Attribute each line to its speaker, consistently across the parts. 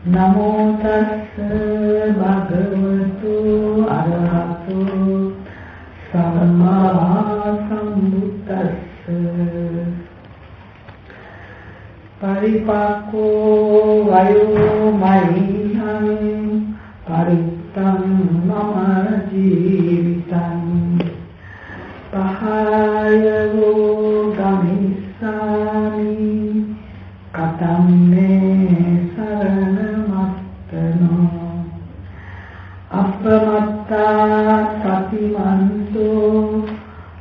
Speaker 1: නමෝ තස්ස භගවතු අරහතු සම්මා සම්බුද්දස්ස පරිපාකෝ වයෝ මහිහං පරිත්තං මම ජීවිතං පහයෝ ගමිස්සාමි කතම් මේ සරණමත්තනෝ අප්‍රමත්තා සතිමන්තෝ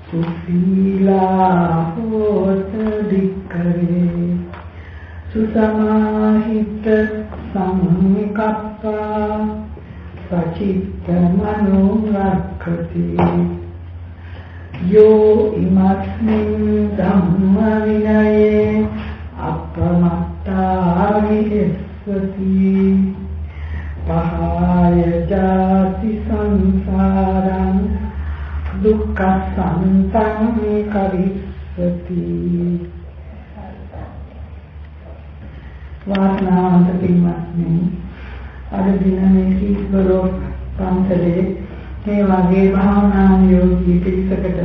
Speaker 1: සුසීලා හෝත දික්ඛවේ සුසමාහිත සංකප්පා සචිත්ත මනෝරක්ඛති යෝ ඉමස්මින් ධම්ම විනයේ අප්‍රමත්තා විහෙස්සති පහය ජාති සංසාරං දුක්ඛ සම්පං කරිස්සති වාසනාවන්ත පින්වත්නි අද දින මේ සීස්වරෝ පන්සලේ මේ වගේ භාවනා යෝගී පිරිසකට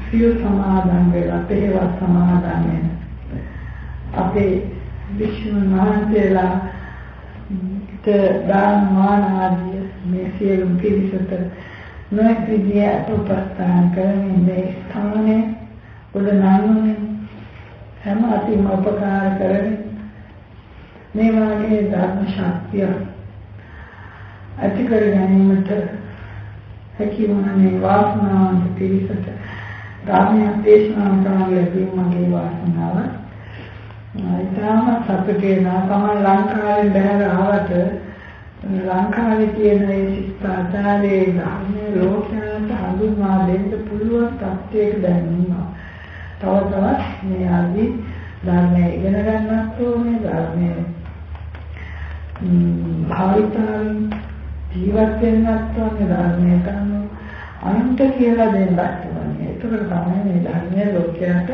Speaker 1: සියලු සමාදන් වෙලා පෙරවත් සමාදන් වෙන අපේ විශ්ව මහන්සියලා දාන මාන ආදී මේ සියලු පිරිසට නොයෙක් විදියට උපස්ථාන කරමින් මේ ස්ථානයේ උඩ නංගුනේ හැම අතිම උපකාර කරමින් මේ වාගේ ධර්ම ශක්තිය ඇති කර ගැනීමට හැකි වන මේ වාසනාවන්ත පිරිසට ධර්මය දේශනා කරන ලැබීම මගේ වාසනාව. ඊටම සතුටේ තමයි ලංකාවෙන් බැහැර ආවට ලංකාවේ තියෙන මේ ශිෂ්ටාචාරයේ ධර්මයේ ලෝකයට හඳුන්වා දෙන්න පුළුවන් තත්ත්වයක දැන් ඉන්නවා. තව තවත් මේ ආදී ධර්මයේ ඉගෙන ගන්නත් ඕනේ ධර්මයේ භාවිතාවෙන් ජීවත් වෙන්නත් ඕනේ ධර්මයේ කරන අන්ත කියලා දෙන්නත් ඕනේ. ඒක තමයි මේ ධර්මයේ ලෝකයට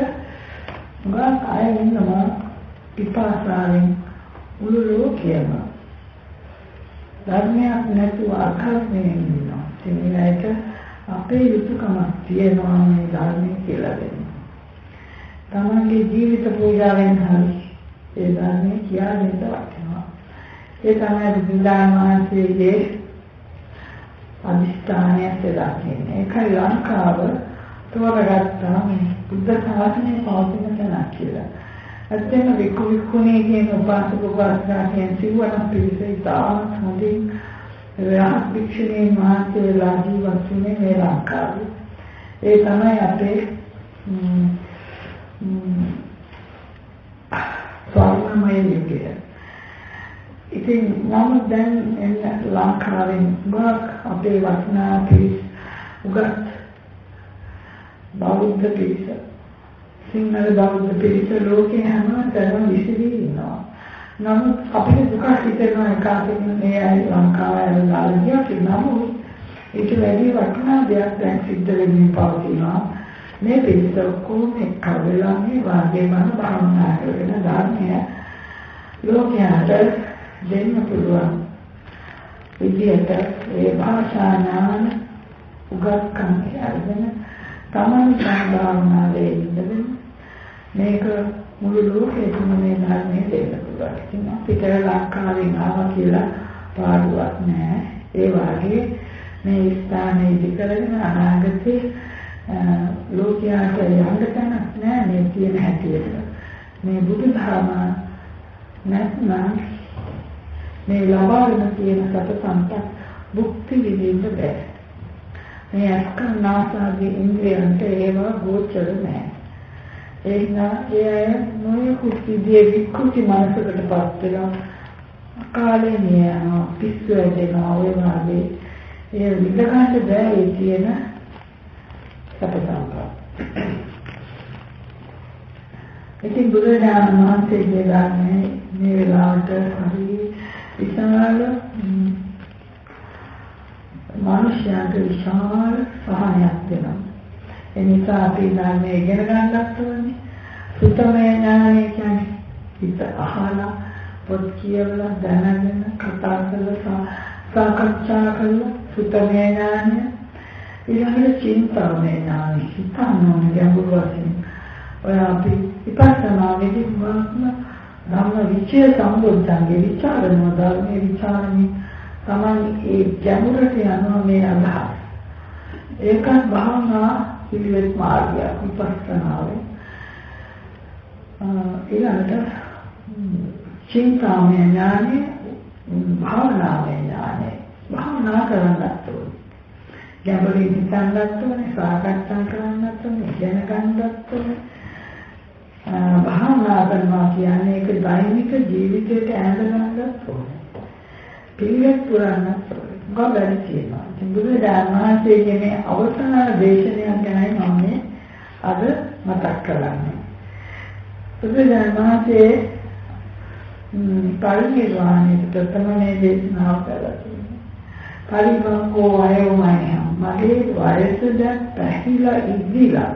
Speaker 1: ගාක් අය ඉන්නවා පිපාසාවෙන් මුළු ලෝකයම ධර්මයක් නැතුව අකල්පයෙන් ඉන්නවා. ඒකට අපේ යුතුයකමක් තියෙනවා මේ ධර්මය කියලා දෙන්න. තමන්ගේ ජීවිත පූජාවෙන් හරි ඒ ධර්මය කියා දෙන්න වටිනවා. ඒ තමයි බුදුන් වහන්සේගේ අදිස්ථානය කියලා කියන්නේ. ඒකයි ලංකාව තෝරගත්තා මේ බුද්ධ ශාසනය පවතින තැනක් කියලා. ඇත්තම විකුණේ කියන උපාසක උපාසිකා කියන සිවණ පිළිස ඉතාමත් හොඳින් රහත් භික්ෂුණීන් වහන්සේලා ජීවත් වුණේ මේ ලංකාවේ. ඒ තමයි අපේ ස්වර්ණමය යුගය. ඉතින් නම් දැන් ලංකාවෙන් ගොඩක් අපේ වටිනා පිරිස් උගත් බෞද්ධ පිරිස සිංහල බෞද්ධ පිරිස ලෝකේ හැම තැනම විසිරී ඉන්නවා. නමුත් අපිට දුක හිතෙනවා එකකින් මේ අය ලංකාවේ දාලා නමුත් ඒක වැඩි වටිනා දෙයක් දැන් සිද්ධ වෙමින් පවතිනවා. මේ පිරිස කොහොම කවලා මේ වාගේ මන භාවනා කරගෙන ධර්මය ලෝකයට දෙන්න පුළුවන් විදියට ඒ භාෂා ඥාන උගත්කම් අරගෙන තමන් භාවනාවේ ඉඳගෙන මේක මුළු ලෝකෙටම මේ ධර්මය දෙන්න පුළුවන්. ඉතින් අපිට ලංකාවෙන් ආවා කියලා පාඩුවක් නැහැ. ඒ වාගේ මේ ස්ථානයේ ඉදිකරගෙන අනාගතේ ලෝකයට යන්න තැනක් නැහැ මේ තියෙන හැටියට. මේ බුදුදහම නැත්නම් මේ ලබාගෙන තියෙන සත සම්පත් භුක්ති විඳින්න බෑ. මේ අස්කන්නාසාදී ඉන්ද්‍රියන්ට ඒවා ගෝචර නැහැ. ඒ නොයෙකුත් විදිහේ විකෘති මනසකටපත් වෙනවා. කාලේ නියනවා පිස්සු ඇදෙනවා ඔය වගේ ඒ විඳගන්න බෑ ඒ තියෙන සත සම්පත්. ඉතින් බුදුරජාණන් වහන්සේගේ ධර්මයේ මේ වෙලාවට හරි විශාල මනුෂ්‍යයන්ට විශාල සහනයක් දෙනවා. ඒ නිසා අපි ධර්මයේ ඉගෙන ගන්නත් ඕනේ. සුතමේ ඥානය කියන්නේ හිත අහලා පොත් කියවලා දැනගෙන කතා කරලා සාකච්ඡා කරලා සුතමේ ඥානය ඊළඟට චින්තාමය ඥානය හිතන්න ගැඹුරු වශයෙන් ඔය අපි විපස්සනාවේදී වස්ම ධම්ම විචය සම්බුද්ධංගේ විචාරණ ධර්මයේ විචාරණි තමයි ඒ ගැඹුරට යනවා මේ අදහස්. ඒකත් භාවනා පිළිවෙත් මාර්ගය විපස්සනාවේ ඊළඟට චින්තාමය ඥානෙ භාවනාමය ඥානෙ භාවනා කරන්නත් ඕනේ. ගැඹුරින් හිතන්නත් ඕනේ, සාකච්ඡා කරන්නත් ඕනේ, දැනගන්නත් ඕනේ. භාවනා කරනවා කියන්නේ ඒක දෛනික ජීවිතයට ඇඳගන්නත් ඕනේ. පිළිවෙත් පුරන්නත් ඕනේ. ගොඩක් තියෙනවා. බුදුරජාණන් වහන්සේගේ මේ අවසාන දේශනයක් ගැනයි මම අද මතක් කරන්නේ. බුදුරජාණන් වහන්සේ පරිනිර්වාණයට ප්‍රථමනේ දේශනාව කළා. පරිවංකෝ වයෝමයම් මගේ වයස දැන් පැහිලා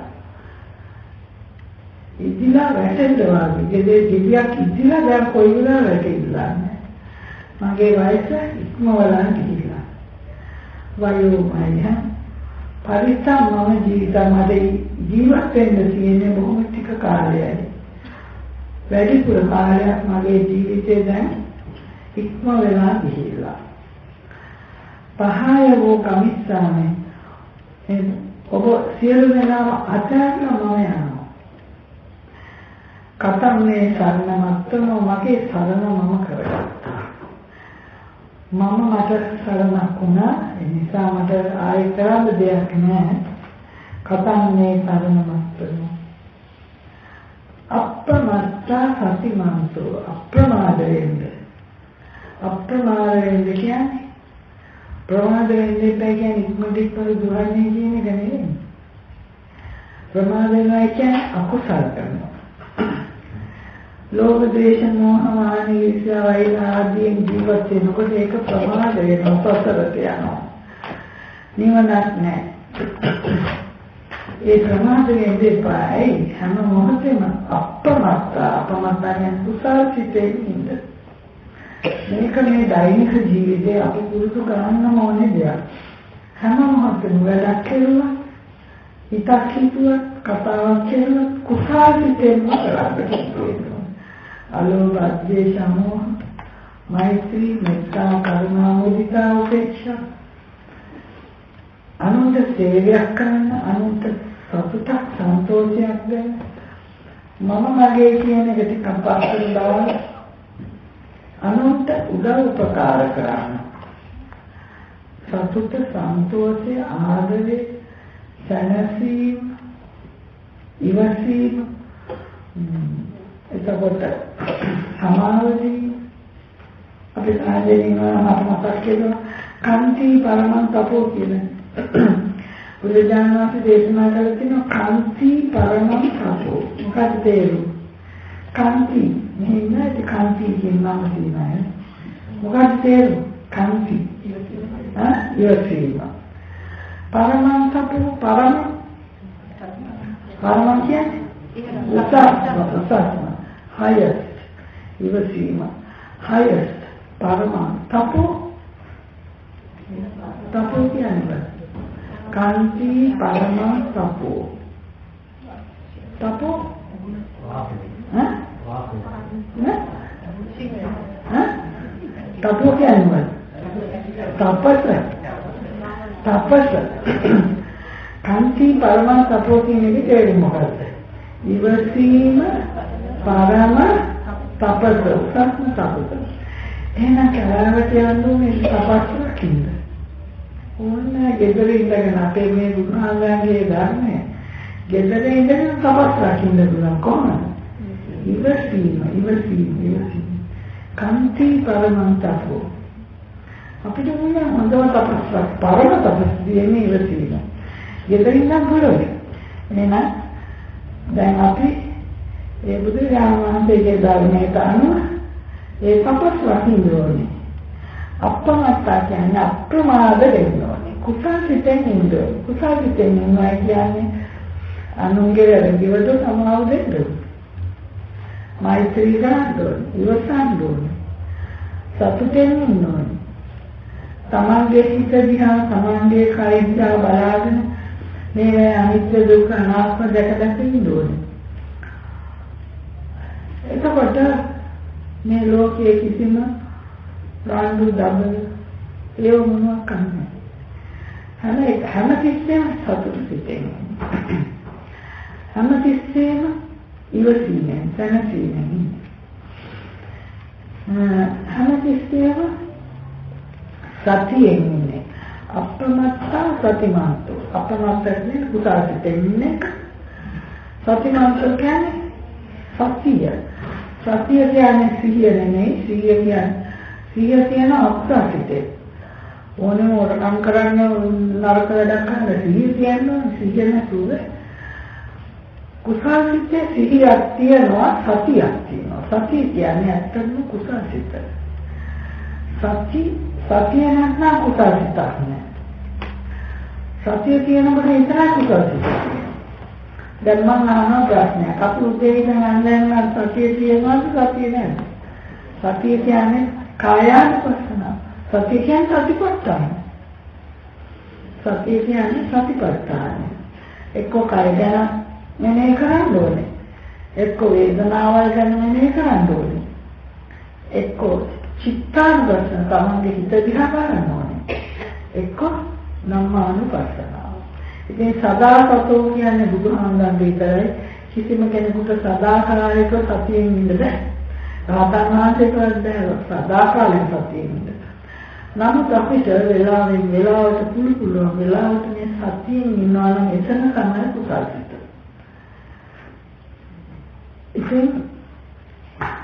Speaker 1: ඉදිලා වැටෙනවා. ගෙදේ දිවියක් ඉදිලා දැන් කොයි වෙලාව වැටෙන්නේ. මගේ වයස ඉක්මවලා ගිහිලා. වයෝමයම් පරිත්තම් මම ජීවත් වෙන්න තියෙන බොහොම ටික කාලයයි. වැඩිපුර කාලයක් මගේ ජීවිතේ දැන් ඉක්ම වෙලා ගිහිල්ලා. පහයෝ කමිස්සානේ ඔබ සියලු දෙනා අතහැරලා මම යනවා. කතම්නේ සරණමත්තම මගේ සරණ මම කරගත්තා. මට සරණක් වුණා. ඒ නිසා මට ආයෙ කරන්න දෙයක් නැහැ. කතම්නේ සරණමත්තම අප්‍රමත්තා සතිමන්තෝ අප්‍රමාද වෙන්න කියන්නේ ප්‍රමාද වෙන්නේ කියන්නේ ඉක්මනට දුරන්නේ කියන එක නෙවෙයි. ප්‍රමාද වෙනවා කියන්නේ අකුසල කරනවා. ලෝභ ද්වේෂ මෝහ මාන ඊර්ෂ්‍යා වෛර ආදී ජීවත් වෙනකොට ඒක ප්‍රමාද වෙනවා. සසරට යනවා. නිවනක් නැහැ. ඒ ප්‍රමාදයෙන් දෙපායි හැම මොහොතේම අපමත්තායන් කුසල් සිතේ ඉන්න. මේක මේ දෛනික ජීවිතේ අපි පුරුදු කරන්න ඕනේ දෙයක්. හැම මොහොතේම වැඩක් කරුවා, හිතක් හිතුවා, කතාවක් කරුවා, කුසල් සිතේම කරන්නේ. අලෝභ ද්වේෂ මොහ මෛත්‍රී මෙත්තා කරුණා මුදිතා උපේක්ෂා අනුන්ට සේවයක් කරන්න අනුන්ට සතුටක් සන්තෝෂයක් දෙන්න මම මගේ කියන එක ටිකක් පස්සෙන් දාලා අනුන්ට උදව් උපකාර කරන්න සතුට සන්තෝෂය ආදරය සැනසීම ඉවසීම එතකොට සමාවදී අපි ආදරේන මතක් කරනවා කාන්ති පරමං තපෝ කියන බුදුරජාණන් වහන්සේ දේශනා කළ තියෙන කාන්ති පරමං තපෝ මොකක්ද තේරුම? කාන්ති මෙන්න කාන්ති කියන නම තියෙනවා. මොකක්ද තේරුම? කාන්ති ඉවසීම. පරමං තපෝ පරම කියන්නේ උසස් highest ඉවසීම highest පරමං තපෝ කියන්නේ කාන්ති පරමං තපෝ තපෝ තපෝ කියන්නේ තපස කාන්ති පරමං තපෝ කියන එක තේරුම මොකක්ද? ඉවසීම පරම තපස තපස එහෙනම් කලාවට යන්නේ තපස් රකින්න. ඕන ගෙදර ඉඳගෙන අපේ මේ බුදුහාමයන්ගේ ධර්මය ගෙදර ඉඳගෙන තපස් රකින්න පුළුවන් කොහොමද? ඉවසීම කාන්ති පරමං තපෝ අපිට මොනවා හොඳම තපස් පරම තපස් දෙන්නේ ඉවසීම. ගෙදර ඉඳන් ගොඩේ. එහෙනම් දැන් අපි ඒ බුදුරජාණන් වහන්සේගේ ධර්මයට අනුව ඒ තපස් රකින්න ඕනේ. අප්‍රමත්තා කියන්නේ අප්‍රමාද වෙන්න ඕනේ. කුසල් සිතෙන් ඉන්න ඕනේ. කුසල් සිතෙන් ඉන්නවා කියන්නේ අනුන්ගේ වැරදිවලට සමාව දෙන්න ඕනේ. මෛත්‍රී කරන්න ඕනේ. ඉවසන්න ඕනේ. සතුටෙන් ඉන්න ඕනේ. තමන්ගේ හිත දිහා තමන්ගේ කය දිහා බලාගෙන මේ අනිත්‍ය දුක්ඛ අනාත්ම දැක ඉන්න ඕනේ. එතකොට මේ ලෝකයේ කිසිම රාන්දු දබල ඒ මොනවක් නැහැ. හැම තිස්සෙම සතුට සිටෙන්. හැම තිස්සෙම ඉවසීමෙන් සැනසීමෙන්. හැම තිස්සෙම සතියෙන් ඉන්නේ. අප්‍රමත්තා සතිමන්තෝ. අප්‍රමත්ත කියන්නේ කුසල සිටෙන් ඉන්නේ. සතිමන්තෝ කියන්නේ සතිය. සතිය කියන්නේ සිහිය නෙමෙයි. සිහිය කියන අප්‍රසිතේ. ඕනෙම වරකම් කරන්න නරක වැඩක් කරන්න සිහිය කියනවා. සිහිය නැතුව කුසල සිතේ සිහියක් තියනවා, සතියක් තියෙනවා. සතිය කියන්නේ ඇත්තටම කුසල සිත. සතිය නැත්නම් කුසල සිතක් නෑ. සතිය කියනකොට විතරයි කුසල සිත. දැන් මම අහන ප්‍රශ්නයක්. අපි උදේ ඉඳන් අන්දෙන් සතිය කියනවාද සතිය නේද? සතිය කියන්නේ කායානුපස්සන. සතිය කියන්නේ සතිපට්ඨාන. සතිය කියන්නේ සතිපට්ඨාන. එක්ක කය ගැන මෙනෙහි කරන්න ඕනේ. එක්ක වේදනාවල් ගැන මෙනෙහි කරන්න ඕනේ. එක්ක චිත්තානුපස්සන තමන්ගේ හිත දිහා බලන්න ඕනේ. එක්ක ධම්මානුපස්සනාව. ඉතින් සදාසතෝ කියන්නේ බුදුහාමුදුරන්ගේ විතරයි. කිසිම කෙනෙකුට සදාකාලික සතියෙන් ඉන්න බෑ. රහතන් වහන්සේට සදාකාලික සතියෙන් ඉන්න. නමුත් අපිට වෙලාවට පුළුවන් වෙලාවට මේ සතියෙන් ඉන්නවා නම් එතන තමයි කුසල සිත. ඉතින්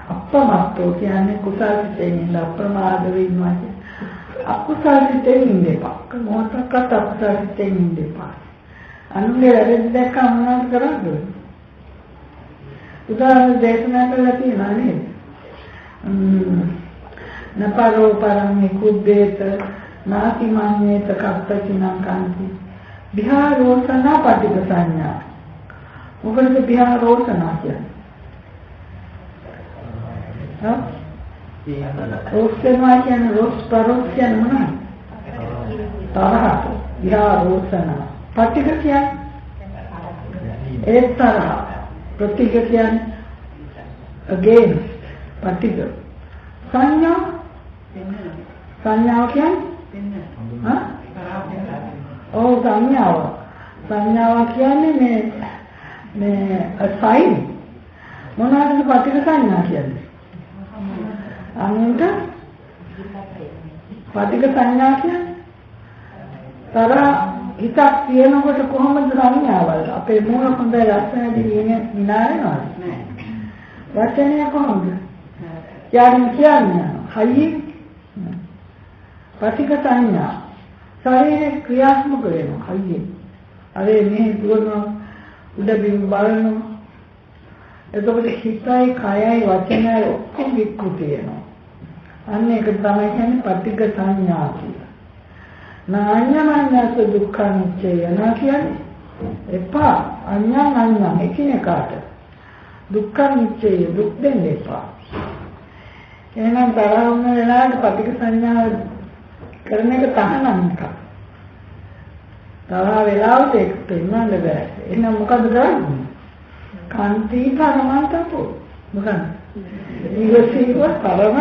Speaker 1: අප්‍රමාදෝ කියන්නේ කුසල සිතෙන් ඉන්න අප්‍රමාද වෙනවා. අකුසල සිතෙන් ඉන්න එපා. මොහොතකට අකුසල සිතෙන් ඉන්න එපා. අනුන්ගේ වැරදි දැක්ක මොනවද කරන්නේ? උදාහරණ දේශනා කළා තියෙනවා නේද? නපරෝ පරම්මි කුබ්බේත නාතිමඤ්ඤේත කප්පචිනං කාන්ති විහාරෝසනා පටික සංඥා. මොකද විහාරෝසනා කියන්නේ? රෝසනා කියන්නේ රෝස් පරෝස් කියන්නේ මොනවද? තරහ. විහාරෝසනා පටික කියන්නේ ඒ තරහ. ප්‍රතික කියන්නේ against පටික. සංඥාව කියන්නේ සංඥාව කියන්නේ මේ sign මොනවාද පටික සංඥා කියන්නේ? අනුන්ට පටික සංඥා කියන්නේ තරහ හිතක් තියෙනකොට කොහොමද සංඥාවල් අපේ මූල හොඳ ලක්ෂණදී විනාරනවද? වචනය කොහොමද? කියන්නේ හයිය පටික සංඥා ශරීරේ ක්‍රියාත්මක වෙනවා හයිය. අර මේ දුවන උඩ බිම් බලනවා. එතකොට හිතයි කයයි වචනයි ඔක්කොම විකෘති වෙනවා. අන්න ඒක තමයි කියන්නේ පටික සංඥා කියලා. නාඤ්ඤමඤ්ඤස දුක්ඛ නිච්චය යනවා කියන්නේ එපා. අඤ්ඤං එකිනෙකාට දුක්ඛ නිච්චය දුක් දෙන්න එපා. එහෙනම් තරහම වෙලාවට පටික සංඥාව කරන එක තහනම් එකක්. තරහ වෙලාවට ඒක පෙන්වන්න බෑ. එහෙනම් මොකද කරන්නේ? කාන්ති පරමන්තපෝ. මොකද? ඊගොල්ලෝ පරම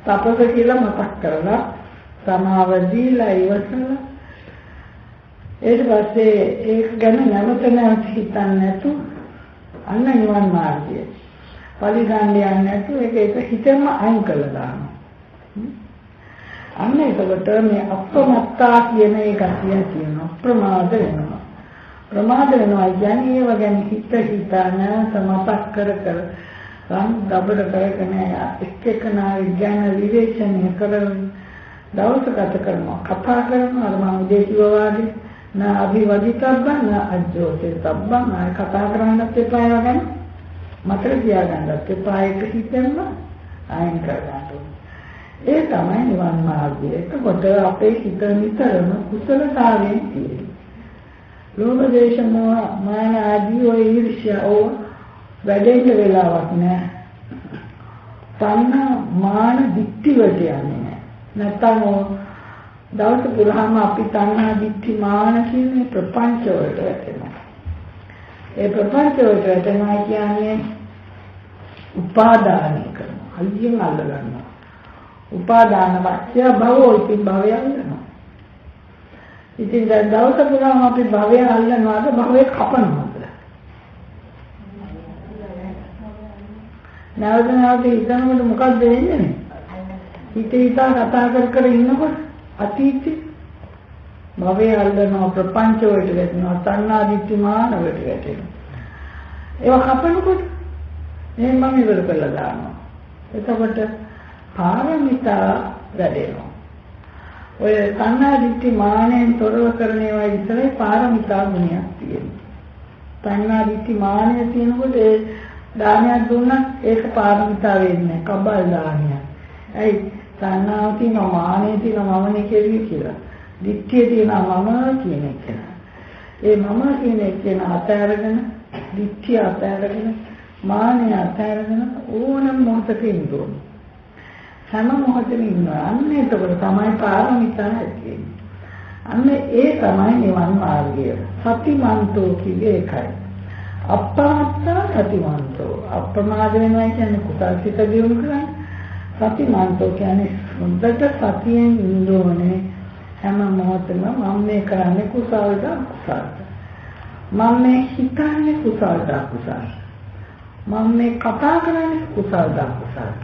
Speaker 1: තපස කියලා මතක් කරලා සමාව දීලා ඉවසලා ඊට පස්සේ ඒක ගැන නැවත හිතන්නේ නැතු අන්න නිවන් මාර්ගය. පරිගාන්න යන්නේ නැතු ඒක හිතෙන්ම අයින් කළා දානවා. අන්න ඒකට මේ අප්‍රමත්තා කියන එක කියනවා ප්‍රමාද වෙනවා. ප්‍රමාද වෙනවා කියන්නේ ඒව ගැන හිතන සමතක් කර සම් දබඩ කරගෙන එක් නා විඥාන විවේචනය කරන දවස ගත කරනවා කතා කරනවා අර මම උදේ කිව්වා වගේ නා අභිවදිතබ්බ නා අජ්ජෝතේ තබ්බන් ආය කතා කරන්නත් එපා ඒවා ගැන මතක තියාගන්නත් එපා ඒක හිතෙන්ම අයින් කරගන්න. ඒ තමයි නිවන් මාර්ගය. ඒකකොට අපේ හිත නිතරම කුසලතාවයෙන් තියෙන්නේ. ලෝභ දේශ මොහ මාන ආදී ඔය ඊර්ෂ්‍යා වැඩෙන්න වෙලාවක් නෑ. තණ්හා මාන දික්ටි වලට යන්නේ නැත්තම් දවස පුරාම අපි තණ්හා දික්ටි මාන කියන ප්‍රපංච වලට වැටෙනවා. ඒ ප්‍රපංච වලට වැටෙනවා කියන්නේ උපාදානය කරනවා. අයියෙන් අල්ල ගන්නවා. උපාදාන වාක්‍ය භවෝ ඉතින් භවය අල්ලනවා. ඉතින් දැන් දවස පුරාම අපි භවය අල්ලනවාද භවය කපනවාද? නැවත හිතනකොට මොකක්ද වෙන්නේ? හිතා කතා කර ඉන්නකොට අතීතේ භවය අල්ලනවා ප්‍රපංච වලට වැටෙනවා තණ්හා දිට්ඨි මාන වලට වැටෙනවා. ඒවා කපනකොට එහෙනම් මම ඉවර කරලා දානවා. එතකොට පාරමිතා වැඩෙනවා. ඔය තණ්හා දිට්ඨි මානෙන් තොරව කරන ඒවා විතරයි පාරමිතා ගුණයක් තියෙන්නේ. තණ්හා දිට්ඨි මානය තියෙනකොට ඒ දානයක් දුන්නත් ඒක පාරමිතා වෙන්නේ කබල් දානයක්. ඇයි තණ්හාව තියෙනවා මානෙ තියෙනවා මමනේ කියලා. දිට්ඨිය තියෙනවා මම කියන එක. ඒ මම කියන එක අතහැරගෙන දිට්ඨිය අතහැරගෙන මානෙ අතහැරගෙන ඕනම මොහොතක ඉන්නවා. හැම මොහොතෙම ඉන්නවා. අන්න එතකොට තමයි පාරමිතා ඇති. අන්න ඒ තමයි නිවන් මාර්ගය. සතිමන්තෝ කියේ ඒකයි. අප්‍රමාත්තා සතිමන්තෝ. අප්‍රමාද වෙනවා කියන්නේ කුසල් සිත දියුණු කරන්නේ. සතිමන්තෝ කියන්නේ හොඳට සතියෙන් ඉන්න ඕනේ. හැම මොහොතෙම මම මේ කරන්නේ කුසල්ද අකුසල්ද? මම මේ හිතන්නේ කුසල්ද අකුසල්ද? මම මේ කතා කරන්නේ කුසල්ද අකුසල්ද?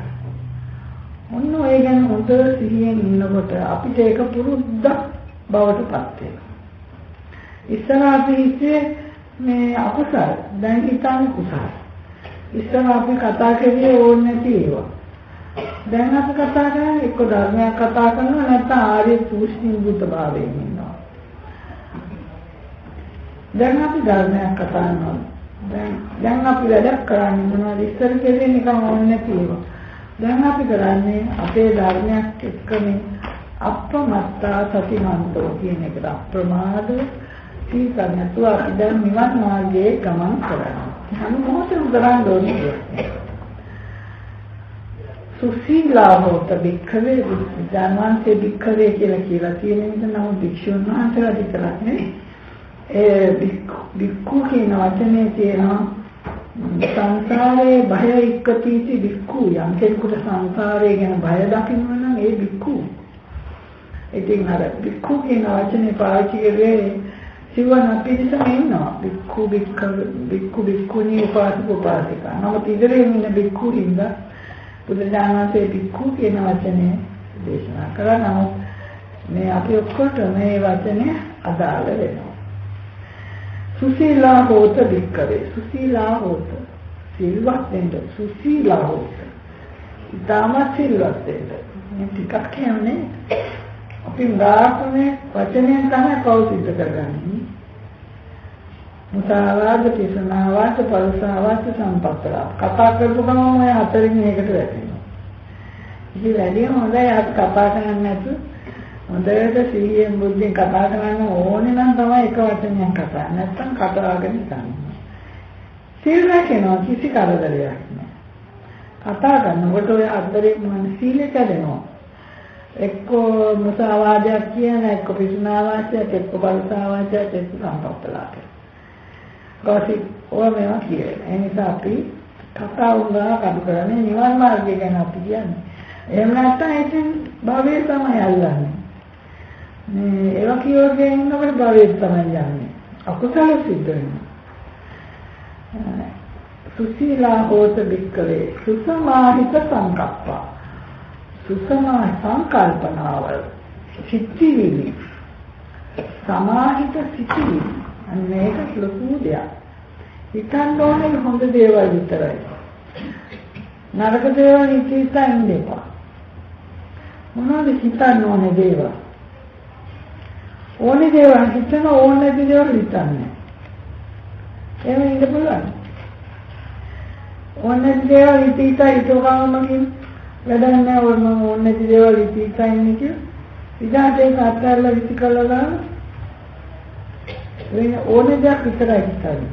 Speaker 1: ඔන්න ඔය ගැන හොඳ සිහියෙන් ඉන්නකොට අපිට ඒක පුරුද්දක් බවට පත් වෙනවා. ඉස්සර අපි හිතේ මේ අකුසල් දැන් හිතන්නේ කුසල්. ඉස්සර අපි කතා කරේ ඕනේ නැති ඒවා. දැන් අපි කතා කරන්නේ එක්ක ධර්මයක් කතා කරනවා නැත්නම් ආර්ය සූක්ෂ්ම භාවයෙන් ඉන්නවා. දැන් අපි ධර්මයක් කතා කරනවා. දැන් අපි වැඩක් කරන්නේ මොනවද? ඉස්සර කෙරේ නිකන් ඕනේ නැති ඒවා. දැන් අපි කරන්නේ අපේ ධර්මයක් එක්කනේ අප්‍රමත්තා සතිමන්තෝ කියන එකට අප්‍රමාද සීසන්නතු අපි දැන් නිවන් මාර්ගයේ ගමන් කරනවා. හැම මොහොතෙම කරන්න ඕනේ. සුසීලා හොත භික්ඛවේ ධර්මාන්තේ භික්ඛවේ කියලා තියෙන විදිහ නම් භික්ෂුන් වහන්සේලා විතරක් නෙවෙයි. ඒ භික්ඛු කියන වචනේ තියෙනවා සංසාරේ භය ඉක්කතිති භික්ඛු යම් කෙනෙකුට සංසාරේ ගැන භය දකින්න නම් ඒ භික්ඛු. ඉතින් අර භික්ඛු කියන වචනේ පාවිච්චි කරේ සිවණ පිළිසම ඉන්නවා. භික්ඛු භික්ඛුනී උපාසක උපාසිකා. නමුත් ඉදිරියේ ඉන්න භික්ඛු හින්දා බුදුදානසේ භික්ඛු කියන වචනේ දේශනා කරා. නමුත් මේ අපි ඔක්කොට මේ වචනේ අදාළ වෙනවා. සුසීලා හෝත භික්ඛවේ සුසීලා හෝත සිල්වත් වෙන්න සුසීලා හෝත ඊටම සිල්වත් වෙන්න මේ ටිකක් කියන්නේ අපි ගාපනේ වචනයෙන් තමයි කෞසිත කරගන්නේ. මුසාවාද පිසනාවාද පරුසාවාද සම්පත්තලා කතා කරපු ගමන් ඔය හතරින් එකකට වැටෙනවා. ඉතින් වැඩි හොඳයි අපි කතා කරන්නේ නැතු හොඳට සිහියෙන් බුද්ධියෙන් කතා කරන්න ඕනේ නම් තමයි එක වචනයක් කතා. නැත්තම් කතාවගෙන ඉන්න. සීල රැකෙනවා කිසි කරදරයක් නෑ. කතා කරනකොට ඔය අද්දරේ මොන සීලෙ කැඩෙනවා. එක්ක මුසාවාදයක් කියන එක්ක පිසුනාවාදයක් එක්ක පරුසාවාදයක් එක්ක සම්පත්තලාක. ගොසිප් ඕවා මේවා කියන්නේ. ඒ නිසා අපි කතා වුණා කඩු කරන්නේ නිවන් මාර්ගය ගැන අපි කියන්නේ. එහෙම නැත්නම් ඉතින් භවයේ තමයි අල්ලන්නේ. මේ ඒවා කියෝගෙන ඉන්නකොට භවයේ තමයි යන්නේ. අකුසල සිද්ධ වෙනවා. සුසීලා හෝත භික්ඛවේ සුසමාහිත සංකප්පා. සුසමා සංකල්පනාවල් සිත්තිවිලි. සමාහිත සිත්තිවිලි. අනේක ලොකු දෙයක්. හිතන්න ඕනේ හොඳ දේවල් විතරයි. නරක දේවල් හිතන්න එපා. මොනවද හිතන්න ඕනේ දේවල්? ඕනේ දේවල් හිතන ඕනේ දේවල් හිතන්නේ. එහෙම ඉන්න පුළුවන්. ඕනේ දේවල් හිතගමම වැඩක් නැහැ ඕනේ දේවල් හිතන්නේ කියලා. විදාතේ අත්හැරලා විසිකලා ගන්න. වෙන ඕනේ දෙයක් විතරයි හිතන්නේ.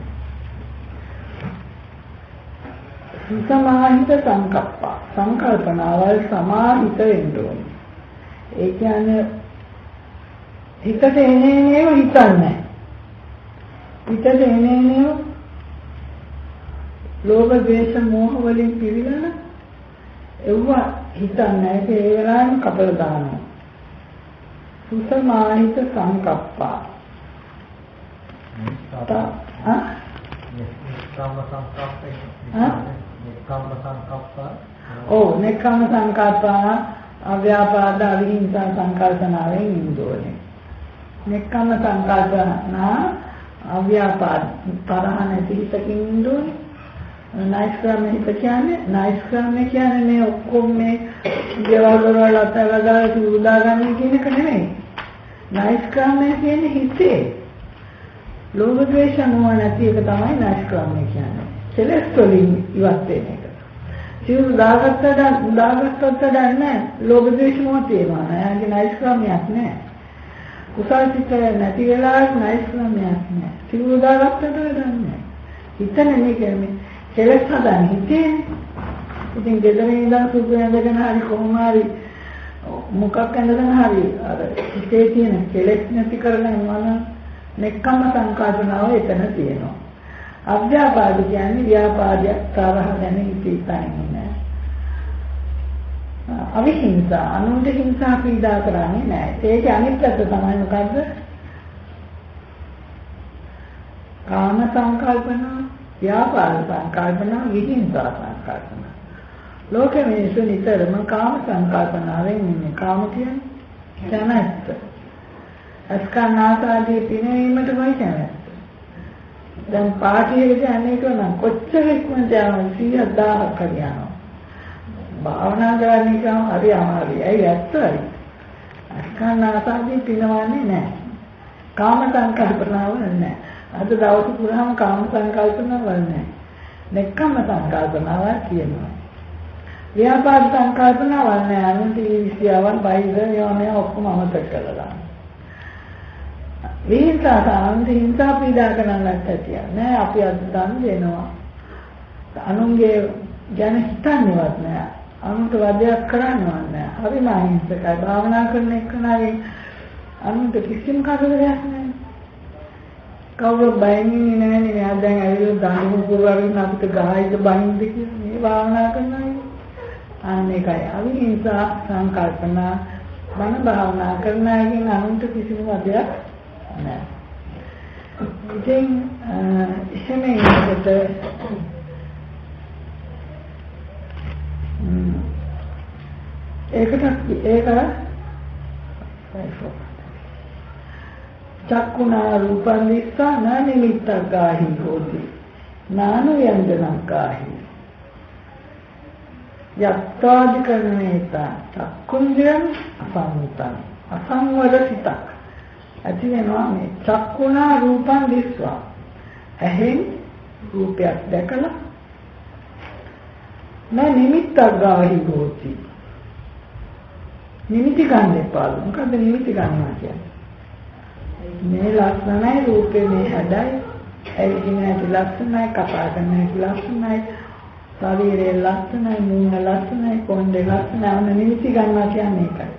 Speaker 1: සමාහිත සංකප්පා සංකල්පනාවල් සමාහිත වෙන්න ඕනේ. ඒ කියන්නේ හිතට එන්නේ හිතන්නේ. හිතට එන්නේ ලෝභ ද්වේෂ මෝහ වලින් පිළිලා එව්ව හිතන්නේ ඒ වෙලාවෙම කපල දානවා. සුසමාහිත සංකප්පා. නෙක්ඛම්ම සංකප්පා අව්‍යාපාද අවිහිංසා සංකල්පනාවෙන් ඉන්නෝනේ. නෙක්ඛම්ම සංකල්පනා අව්‍යාපාද තරහ නැති හිතකින් ඉන්නෝනේ. නයිස්ක්‍රම හිත කියන්නේ මේ ඔක්කොම මේ දේවල් වල අතලලා උදා ගන්න කියන එක නෙමෙයි. නයිස්ක්‍රම කියන්නේ හිතේ ලෝභ ද්වේෂ මොහ නැති එක තමයි නයිස්ක්‍රම කියන්නේ. කෙලෙස් වලින් ඉවත් වෙන එක. සිව් දාගත්තට නැහැ. ලෝභ ද්වේෂ මොහ තියෙනවා. එයාගේ නයිස්ක්‍රමයක් නැහැ. කුසල් සිත නැති වෙලාවට නයිස්ක්‍රමයක් නැහැ. සිව් දාගත්තට නැහැ. හිතන්නේ කියන්නේ කෙලෙස් හදන්නේ හිතේ. ඉතින් ගෙදර ඉඳන් සුදු ඇඳගෙන හරි කොහොම හරි මොකක් ඇඳගෙන හරි අර හිතේ තියෙන කෙලෙස් නැති කරගෙන යනවා. නෙක්ඛම්ම සංකල්පනාව එතන තියෙනවා. අව්‍යාපාද කියන්නේ ව්‍යාපාදයක් තරහ ගැන හිතන්නේ. අවිහිංසා අනුන්ට හිංසා පීඩා කරන්නේ නැහැ. ඒකේ අනිත් පැත්ත තමයි මොකද්ද? කාම සංකල්පනා, ව්‍යාපාද සංකල්පනා, විහිංසා සංකල්පනා. ලෝකෙ මිනිස්සු නිතරම කාම සංකල්පනාවෙන් ඉන්නේ. කාම කියන්නේ කැමැත්ත. අස්කනාසාදී පිනවීමට වයි කැමැත්ත. දැන් පාටියේට යන්නේ කොහොමද? කොච්චර ඉක්මනට යනවා 100,000ක් හරියනවා. භාවනා කරන්නේ කම හරි අමාරුයි. ඇයි ඇත්තයි. අස්කනාසාදී පිනවන්නේ නැහැ. කාම සංකල්පනාව නැහැ. අද දවස් පුරාම කාම සංකල්පනාව නැහැ. නෙක්ඛම්ම සංකල්පනාව කියනවා. ව්‍යාපාද සංකල්පනාව නැහැ. අනුන්ට විශ්යාවන් බයිද යෝනේ ඔක්කොම අමතක කළා. විහිංසාවට හිංසා පීඩා කරන්නත් ඇතිය නෑ. අපි අද දන් දෙනවා. අනුන්ගේ ගැන හිතන්නේවත් නෑ. අනුන්ට වදයක් කරන්නවත් නෑ. හරිම අහිංසකයි. භාවනා කරන එකනාගේ අනුන්ට කිසිම කරදරයක් නෑ. කවුරුත් බයින්නේ නෑනේ. මෙයා දැන් ඇවිල්ලා දඬු පුරවගෙන අපිට ගහයිද බයින්ද කියලා මේ භාවනා කරනවා. අන්න ඒකයි අවිහිංසා සංකල්පනා බණ භාවනා කරන අයගෙන් අනුන්ට කිසිම වදයක් නෑ. ඉතින් එහෙම ඉන්නකොට ඒක චක්කුණා රූපං දිස්සා න නිමිත්තග්ගාහි හෝති නානු යන්දනග්ගාහි යත්තාදිකරණේතා චක්කුන්ද්‍රයන් අසංවරසිතක් ඇති වෙනවා. මේ චක්කුණා රූපං දිස්වා ඇහෙන් රූපයක් දැකලා නෑ නිමිත්තග්ගාහි හෝති නිමිති ගන්න එපා. මොකද නිමිති ගන්නවා කියන්නේ මේ ලක්ෂණයි රූපේ මේ හැඩයි ඇයිගෙන ඇති ලක්ෂණයි කතා කරන ඇති ලක්ෂණයි ශරීරයේ ලක්ෂණයි මූණ ලක්ෂණයි කොණ්ඩේ ලක්ෂණයි අන්න නිමිති ගන්නවා කියන්නේ ඒකයි.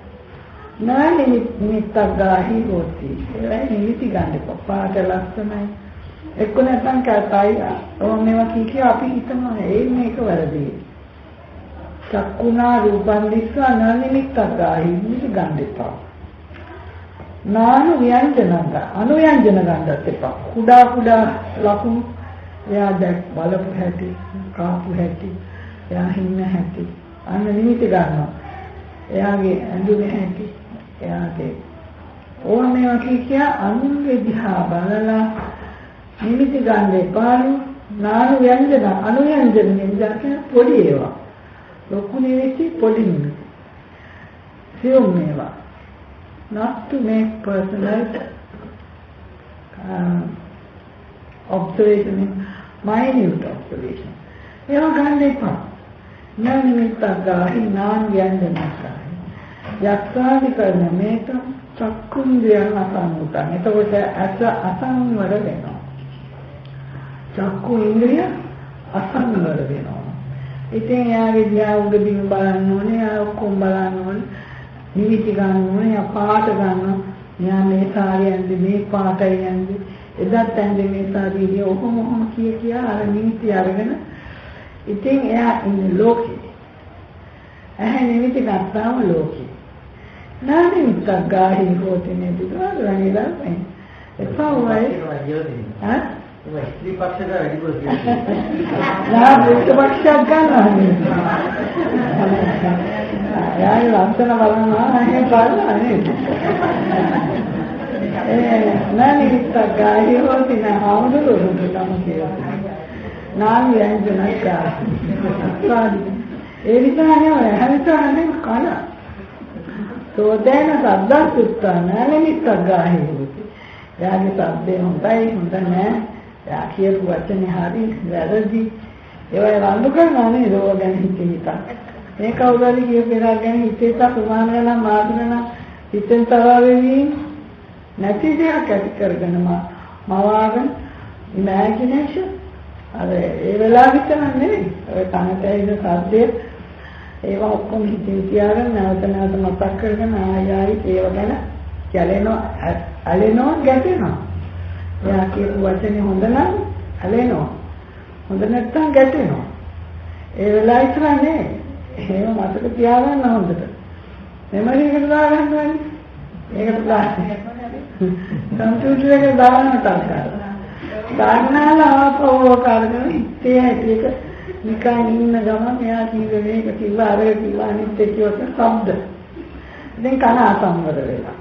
Speaker 1: නෑ නිමිත්තග්ගාහි හෝති ඒ නිමිති ගන්න එපා. පාට ලක්ෂණයි එක්ක නැත්නම් කතයි මේවා කිය අපි හිතනවා මේක වැරදි. චක්කුණා රූපං දිස්වා නිමිත්තග්ගාහි නිමිති ගන්න එපා. නානු ව්‍යංජනංග අනුව්‍යංජන ගන්නත් එපා. කුඩා ලකුණු එයා දැක් බලපු හැටි කාපු හැටි එයා හින්න හැටි අන්න නිමිති ගන්නවා. එයාගේ ඇඳුමේ හැටි එයාගේ ඕනෑම කිය අනුන්ගේ දිහා බලලා නිමිති ගන්න එපාලු. නානු ව්‍යංජන අනුව්‍යංජන කියන්නේ පොඩි ඒවා. ලොකු නෙවෙයි පොඩි නෙවෙයි. සියුම් ඒවා. Not to make personal observation, minute observation. ඒවා ගන්න එපා. නිමිත්තග්ගාහි නාන ව්‍යංජනග්ගාහි යක්ඛාදි කරන මේක චක්කුන්ද්‍රයන් අසංවරයි. එතකොට ඇස අසංවර වෙනවා. චක්කු ඉන්ද්‍රිය අසංවර වෙනවා. ඉතින් එයාගේ දිහා උඩ බිම බලන්න ඕනේ, එයා ඔක්කොම බලන්න ඕනේ. නිවිති ගන්න ඕනේ, එයා පාට ගන්නවා. එයා මේ සාරියෙන්ද මේ පාටයි යන්නේ. එදත් ඇඳේ මේ සාරියේ ඔහොම කියා අර නිවිති අරගෙන ඉතින් එයා ඉන්නේ ලෝකේ. ඇහැ නිවිති ගත්තාම ලෝකේ. නානේ මුත්තගාහි හොතනේ දුරන්නේ දාන්නේ. එපා වයි. හා? ඒ ස්ත්‍රී පක්ෂයට වැඩි කොහොමද? නා පුරුෂ පක්ෂයක් ගන්නවා. යාය ලස්සන බලනවා නේ බලනවා නේද? නානේ මුත්තගාහි හොතනේ ආමුදුරුවෝ තමයි කියලා. නාම යන්ජනක ආදී ඒ විතරනේ හැමතැනම කන සෝදේන සද්දසුත්තා නාලෙමිත්තගාහි යාගේ සද්දේ හොඳයි හොඳ නෑ යා කියපු වචනේ හරි වැරදි ඒවා වඳු කරනවා නේද ඕවා ගැන හිතේ මේ කවුරුහරි කියපු එක ගැන හිතේ සමාන වෙනා මාදිනන හිතෙන් තරවෙවි නැති දෙයක් ඇති කරගෙන මවාගෙන ඉමේජිනේෂන් අර ඒ වෙලාව විතර නෙවෙයි ඔය කනට ඇහෙන සද්දේ ඒවා ඔක්කොම හිතින් තියාගෙන නැවත මතක් කරගෙන ආයෙ ඒව ගැන කැලෙනවා ඇලෙනවා ගැටෙනවා එයා කියපු වචනේ හොඳ නම් ඇලෙනවා හොඳ නැත්නම් ගැටෙනවා ඒ වෙලාව විතර නේ එහෙම මතක තියාගන්න හොඳට මෙමරි එකට දාගන්න ඕනේ ඒකට දාන්න කම්පියුටර් එකේ දාන්න තරකා ගන්නාලා ආපහු කරගෙන ඉත්තේ ඇටේක නිකන් ඉන්න ගමන් එයා කීවේ මේක කිව්වා අර කිව්වා අනිත් එක කිව්වට શબ્ද දැන් කන අසම්වර වෙලා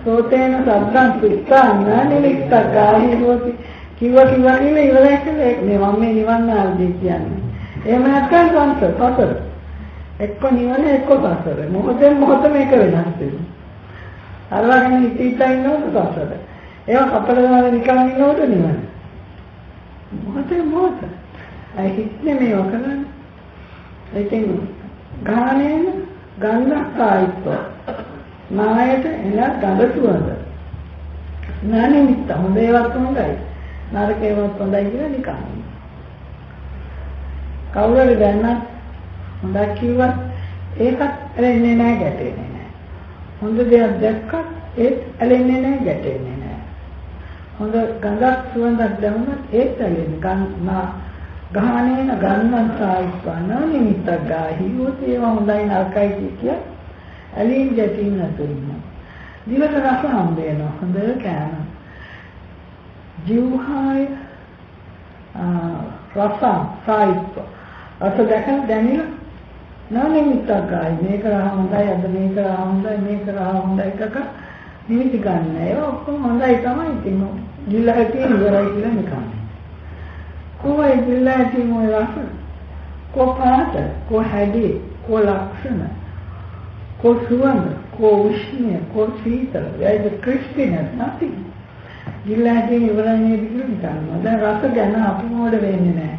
Speaker 1: සෝතේන සබ්බං සුත්තාන නිමිත්තගාහි හොති කිව්වා නේ ඉවරයි කියලා මේ මම මේ නිවන් ආදී කියන්නේ එහෙම නැත්නම් සංසතතර එක්ක නිවන එක්ක සංසතර මොහොතෙන් මොහොත මේක වෙනස් වෙනවා අර වගේ හිතින් ඉන්නකොට සංසතර ඒවා කපල දාලා නිකන් ඉන්නකොට නිවන. මොහොත. අය හිතන්නේ මේව කරන්නේ. ඒකෙන් ගානේන ගන්ධායිත්ව. නායත එන ගඳ සුවඳ. නානිමිත්ත හොඳ ඒවත් හොඳයි. නරක ඒවත් හොඳයි කියලා නිකන්. කවුරුහරි දැන්නත් හොඳක් කිව්වත් ඒකත් ඇලෙන්නේ නැහැ ගැටෙන්නේ නැහැ. හොඳ දෙයක් දැක්කත් ඒත් ඇලෙන්නේ නැහැ ගැටෙන්නේ නැහැ. හොඳ ගඳක් සුවඳක් දැනුනත් ඒත් ඇලෙන්නේ ගහනේන ගන්නන් සායිස්වන නිමිත්තගාහි හොතේවා හොඳයි නරකයි කිය ඇලීම් ගැටීම් නැතුව ඉන්න. දිවට රස හම්බ වෙනවා හොඳ කෑම. ජීවහාය රස සායිස්ව රස දැකලා දැනෙලා නිමිත්තගාහි මේක හොඳයි අද මේක හොඳයි එකක නිමිති ගන්න. ඒක ඔක්කොම හොඳයි තමයි ඉතින්. ජීලා තියෙන ඉවරයි කියලා නිකන්. කොහේ ජීලා තියෙන මොන රස? කොපාත, කො හැඩි, කො ලක්ෂණ, කො සුවඳ, කො උෂ්ණය, කො සීතල. there is a crispiness, nothing. ජීලා තියෙන ඉවරයි නේද කියලා නිකන්. දැන් රස ගැන අපි මොඩ වෙන්නේ නැහැ.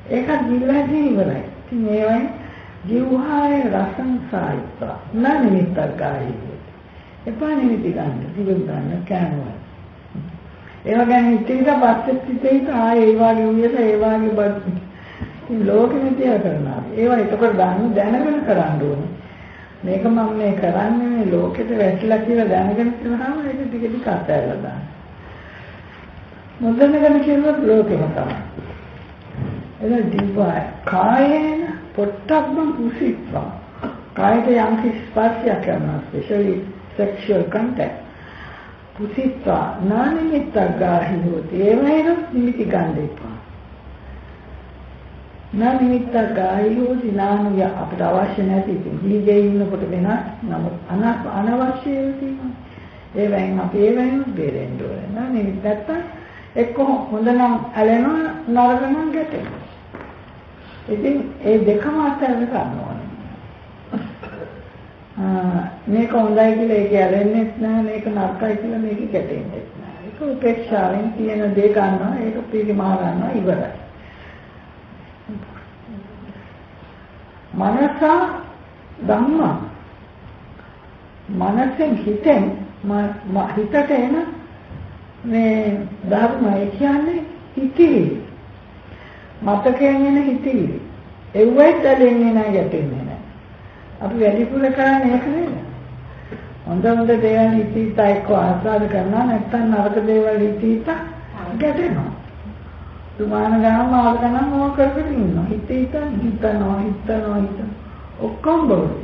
Speaker 1: ඒකත් ජීලා තියෙන ඉවරයි. ඉතින් මේවයි ජීවහාය රසං සායිත්ව. නනිමිත්තගාහි. එපා නිමිති ගන්න, දිවෙන් ගන්න කෑනවා. ඒව ගැන හිතේට පස්සෙත් හිතේට ආයේ ඒ වගේ උයද ඒ වගේ බත් ලෝකෙ තියා කරනවා. ඒවා එතකොට ගන්න දැනගෙන කරන්න ඕනේ. මේක මම මේ කරන්නේ මේ ලෝකෙට වැටලා කියලා දැනගෙන කරාම ඒක ටික ටික අතහැරලා දාන්න. මොදැනගෙන කියනොත් ලෝකෙම තමයි. එළ දිවයි කායේන පොට්ටබ්බං කුසිප්පා. කායයට යම් කිසි ස්පර්ශයක් කරනවා especially sexual contact. කුසිප්පා නානිමිත්තගාහි හොති. ඒවයින නිමිති ගන්න එපා. නානිමිත්තගාහි හොති නානුය අපිට අවශ්‍ය නැති ඉතින් දීගේ ඉන්නකොට වෙනස් නමුත් අනවශ්‍ය ඒවා. ඒවෙන් අපි ඒවෙන් බේරෙන්න ඕනේ. නානිමිත්ත නැත්තම් එක්ක හොඳ නම් ඇලෙනවා නරක නම් ගැටෙනවා. ඉතින් ඒ දෙකම අතරම ගන්න ඕනේ. මේක හොඳයි කියලා ඒක ඇලෙන්නේ නැහැ මේක නරකයි කියලා මේක ගැටෙන්නේ නැහැ. ඒක උපේක්ෂාවෙන් තියෙන දේ ගන්නවා ඒක පිළිමා ගන්නවා ඉවරයි. මනස ධම්ම මනසෙන් හිතෙන් හිතට එන මේ ධර්මය කියන්නේ හිතේ මතකයෙන් එන හිතවිලි. ඒවයිත් ඇලෙන්නේ නැහැ, ගැටෙන්නේ නැහැ. අපි වැඩිපුර කරන්නේ ඒක නේද? හොඳ දේවල් හිතීත එක්ක ආස්වාද කරනවා, නැත්නම් නරක දේවල් හිතීත ගැටෙනවා. දුමාන ගාම ආව ගමන් ඕක කරගෙන ඉන්නවා. හිතනවා. ඔක්කොම බොරු.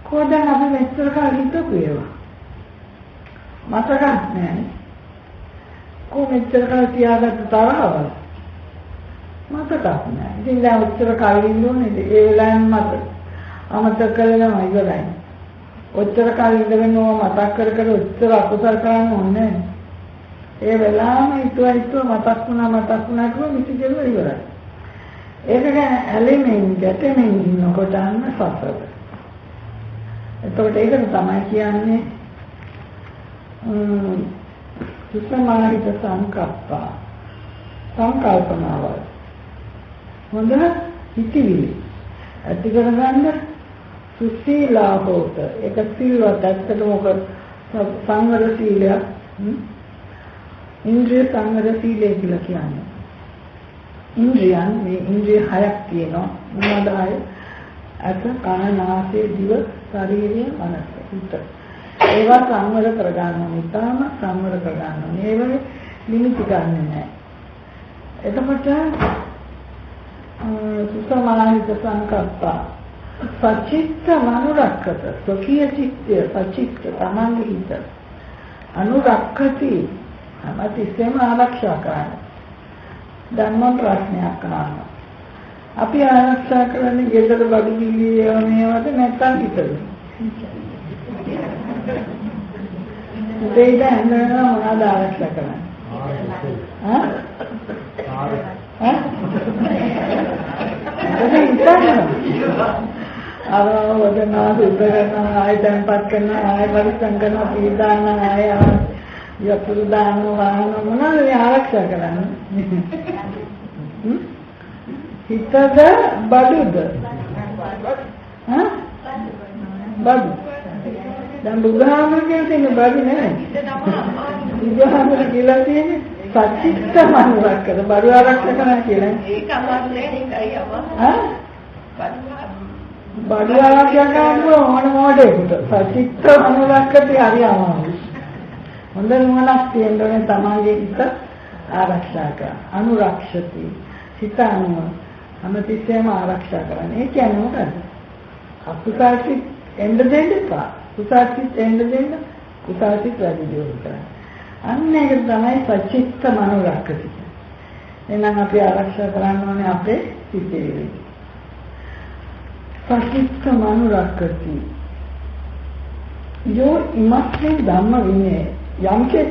Speaker 1: කොහොමද අපි මෙච්චර කාලෙ හිතපු ඒවා? මතකක් නැහැ. කොහොමද කාලේ තියාගත්ත තරහවල? මතකක් නැහැ. ඉතින් දැන් උත්තර කාලෙ ඉන්නෝනේ ඒ වෙලාවෙන් අමතක කරනවා ඉවරයි. උත්තර කාලෙ ඉඳගෙන මතක් කර උත්තර අකුසල් කරන්න ඕනේ. ඒ වෙලාවම හිතුව මතක් වුණා කියලා මිසිකෙල ඉවරයි. ඒක ගැන ඇලෙමින් ගැටෙමින් ඉන්නකොට අන්න සසර. එතකොට ඒකට තමයි කියන්නේ සුසමාහිත සංකල්පනාව. හොඳ හිතවිලි ඇති කරගන්න සුසීලා හොත. ඒක සිල්වත් ඇත්තටම ඔක සංවර සීලයක්. ඉන්ද්‍රිය සංවර සීලය කියලා කියන්නේ. ඉන්ද්‍රියන් මේ ඉන්ද්‍රිය 6ක් තියෙනවා. මොනවද 6? අත, කන, නාසය, දිව, ශරීරය, මනස, හිත. ඒවා සංවර කරගන්න ඕනේ. ඊටම සංවර කරගන්න ඕනේ. ඒවල නිමිති ගන්නෙ නැහැ. එතකොට සුසමාහිත සංකප්ප සචිත්ත මනුරක්කත සොකීය චිත්තය සචිත්ත තමන්ගේ හිත අනුරක්කති අමතිස්සෙම ආරක්ෂා කරන්න. ධර්ම ප්‍රශ්නයක් අහනවා. අපි ආරක්ෂා කරන්නේ ගෙදර බඩු බිලි ඒවා මේවද නැත්නම් හිතද? දෙයිද හැමෝම මොනවද ආරක්ෂා කරන්නේ? වදනා සුද්ධ කරනවා, ආය තැන්පත් කරනවා, ආය පරිස්සම් කරනවා, පීඩාන ආය යතුරු දානවා මොනවද ආරක්ෂා කරන්නේ? හිතද බඩුද? බඩු. දැන් බුදුහාමුදුරුවෝ කියන්නේ බඩු නෙවෙයි. බුදුහාමුදුරුවෝ කියලා තියෙන්නේ සචිත්ත මනුරක්කද බඩු ආරක්ෂා කරනවා කියලා. ඒක අමාරුනේ ඒකයි අමාරු. බඩු ආරක්ෂා කරනවා ඕන මොඩේකට. සචිත්ත මනුරක්කදී හරි අමාරුයි. හොඳ නුවණක් තියෙනවනේ තමන්ගේ හිත ආරක්ෂා කරන. අනුරක්ෂති. හිත අනුව හැමතිස්සෙම ආරක්ෂා කරන්නේ. ඒ කියන්නේ මොකද? අකුසල්සිත එන්න දෙන්න එපා. කුසල්සිත එන්න දෙන්න කුසල්සිත වැඩි දියුණු කරන්න. අන්න ඒක තමයි සචිත්ත මනුරක්කති. එහෙනම් අපි ආරක්ෂා කරන්න ඕනේ අපේ හිතේ. සචිත්ත මනුරක්කති. යෝ ඉමස්සේ ධම්ම විනය යම්කේ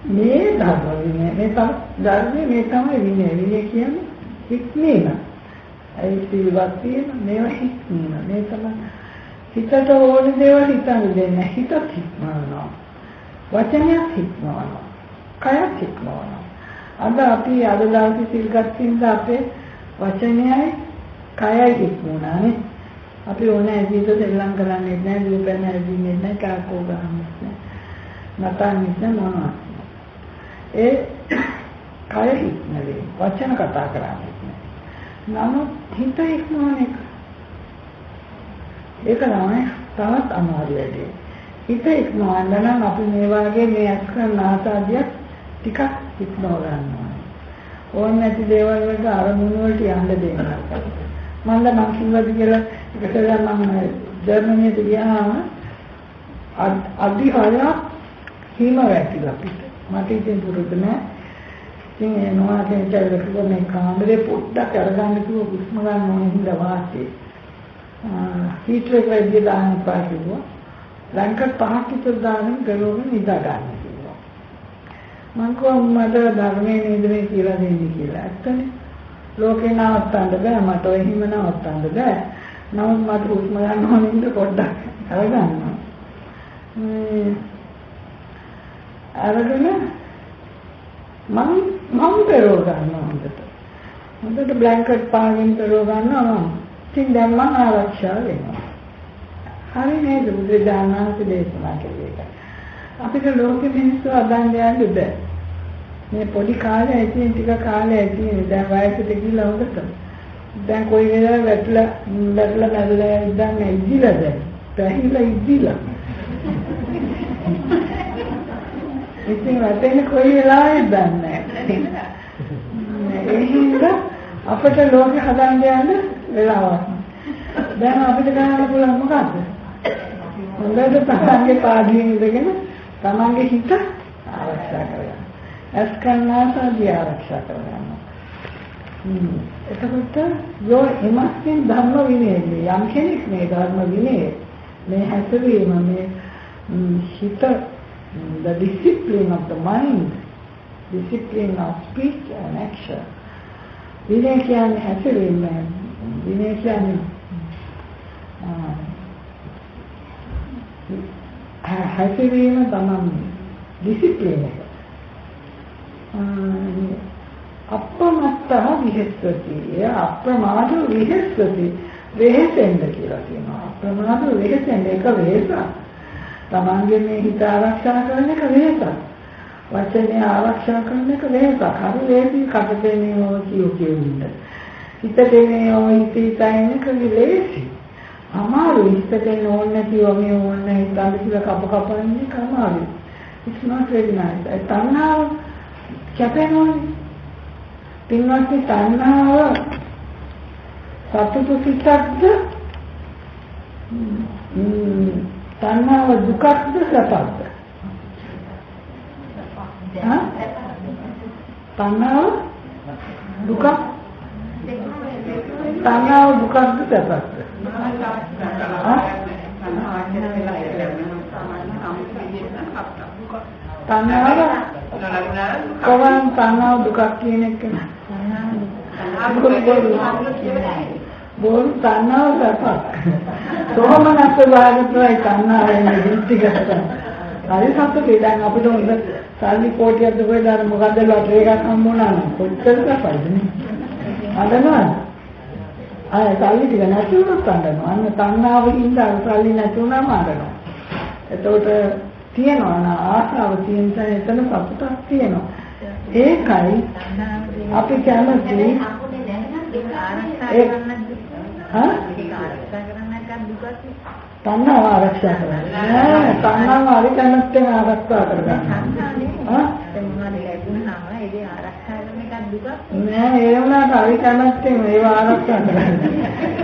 Speaker 1: මේ ධර්ම විනය මේ ධර්මයේ මේ තමයි විනය. විනය කියන්නේ හික්මීම. ඒ සිල්වත් තියෙන මේවා හික්මීම. මේ තමයි හිතට ඕන දේවල් හිතන්න දෙන්නේ. හිත හික්මනවා. වචනයක් හික්මනවා. කයක් හික්මනවා. අද අපි අද දවසේ සිල් ගත්තින්ද අපේ වචනයයි කයයි හික්මුණානේ. අපි ඕනේ ඇවිත් සෙල්ලම් කරන්නේ නැහැ, දුපැන ඇවිදින්නේ නැහැ, කාකෝ ගහන්නේ නැහැ. නැතන්නේ මොනවා. ඒ කය හික්මනේ වචන කතා කරන්නේ. නමුත් හිත හික්මන එක. ඒක තමයි තවත් අමාරු වැඩේ. හිත හික්මවන්න නම් අපි මේ වාගේ මේ අස්කරන ආසාදියක් ටිකක් හික්මව ගන්නවා. ඕන නැති දේවල් වලට අරමුණු වලට යන්න දෙන්න. මම කිව්වද කියලා ඒකට මම ජර්මනියට ගියාම අදි 6ක් හිම වැටිලා පිට. මට ඉතින් පුරුදු නෑ. ඉතින් ඒ නොආතේ චෛත්‍යක මේ කාමරේ පොඩ්ඩක් අරගන්න කිව්ව කුස්ම ගන්න ඕනේ හින්දා වාසේ. හීටර් එක වැඩි දාන්න එපා කිව්වා. ලංකත් 5ක් විතර දාන්න ගලවගෙන නිදා ගන්න කිව්වා. මං කොහොමද ධර්මයේ නේද මේ කියලා දෙන්නේ කියලා. ඇත්තනේ. ලෝකේ නවත්තන්න බෑ මට ඔය හිම නවත්තන්න බෑ. නමුත් මට කුස්ම ගන්න ඕනේ හින්දා පොඩ්ඩක් අරගන්නවා. අරගෙන මම පෙරව ගන්නවා හොඳට බ්ලැන්කට් පාගෙන පෙරව ගන්නවා මම. ඉතින් දැන් මම ආරක්ෂා වෙනවා. හරි නේද බුදුදානහස දේශනා කළේ ඒක. අපිට ලෝකෙ මිනිස්සු අදන් යන්නේ බෑ. මේ පොඩි කාලේ ඇතින් ටික කාලේ ඇතින් දැන් වයසට ගිහිල්ලා හොකට දැන් කොයි වෙලාවෙ වැටලා ඉඳන් ඉදිලා දැන් පැහිලා ඉදිලා ඉතින් වැටෙන්නේ කොයි වෙලාවෙද දන්නේ නැහැ ඒ හින්දා අපිට ලෝකෙ හදන්න යන්න වෙලාවක් දැන් අපිට ගන්න පුළුවන් මොකද්ද හොඳට තමන්ගේ පාඩියෙන් ඉඳගෙන තමන්ගේ හිත ආරක්ෂා කරගන්න. අස්කන්නාසාදී ආරක්ෂා කරගන්න. එතකොට යෝ එමස්මින් ධර්ම විනය යම් කෙනෙක් මේ ධර්ම විනය මේ හැසිරීම මේ හිත the discipline of the mind, discipline of speech and action. විනය කියන්නේ හැසිරීම විනය කියන්නේ හැසිරීම තමයි ඩිසිප්ලින් එක. අප්‍රමත්තව විහෙස්සති. අප්‍රමාද විහෙස්සති. වෙහෙසෙන්න කියලා කියනවා. අප්‍රමාද වෙහෙසෙන්න එක වෙහෙසක්. තමන්ගේ මේ හිත ආරක්ෂා කරන එක වෙහෙසක්. වචනේ ආරක්ෂා කරන එක වෙහෙසක්. හරි ලේසි කටේ මේ කියුකියුන්න. හිතේ මේ හිතයින් එක ලේසි. අමාරු ඉස්සතෙන් ඕන නැතිව මේ ඕන හිතාද කියලා කපන්නේ කමාරු. It's not very nice. තණ්හාව කැපෙනෝනේ. පින්වත්නි තණ්හාව සතුටු සිතක්ද? තණ්හාව දුකක්ද සැපක්ද? තණ්හාව දුකක්. තණ්හාව දුකක්ද සැපක්ද? තණ්හාව කොහොම තණ්හාව දුකක් කියන එක බෝල් තණ්හාව සපක් කොහොම නැත්නම් වාගතුයි තණ්හාවෙන් දෘෂ්ටිගත හරි සතුටේ දැන් අපිට හොඳ සල්ලි කෝටියක් දෙකේ දාන මොකද්ද ලොටරි එකක් හම්බුණා නම් කොච්චර සපයිද නේ අදනවා ආය සල්ලි ටික නැති වුණොත් අඬනවා. අන්න තණ්හාවෙන් සල්ලි නැති වුණාම අඬනවා. එතකොට තියෙනවා නා ආශාව තියෙන තැන එතන සතුටක් තියෙනවා. ඒකයි අපි කැමති තණ්හාව ආරක්ෂා කරගන්න. නෑ තණ්හාව හරි කැමැත්තෙන් ආරක්ෂා කරගන්න. නෑ ඒ වුණාට හරි කැමැත්තෙන් ඒවා ආරක්ෂා කරගන්න.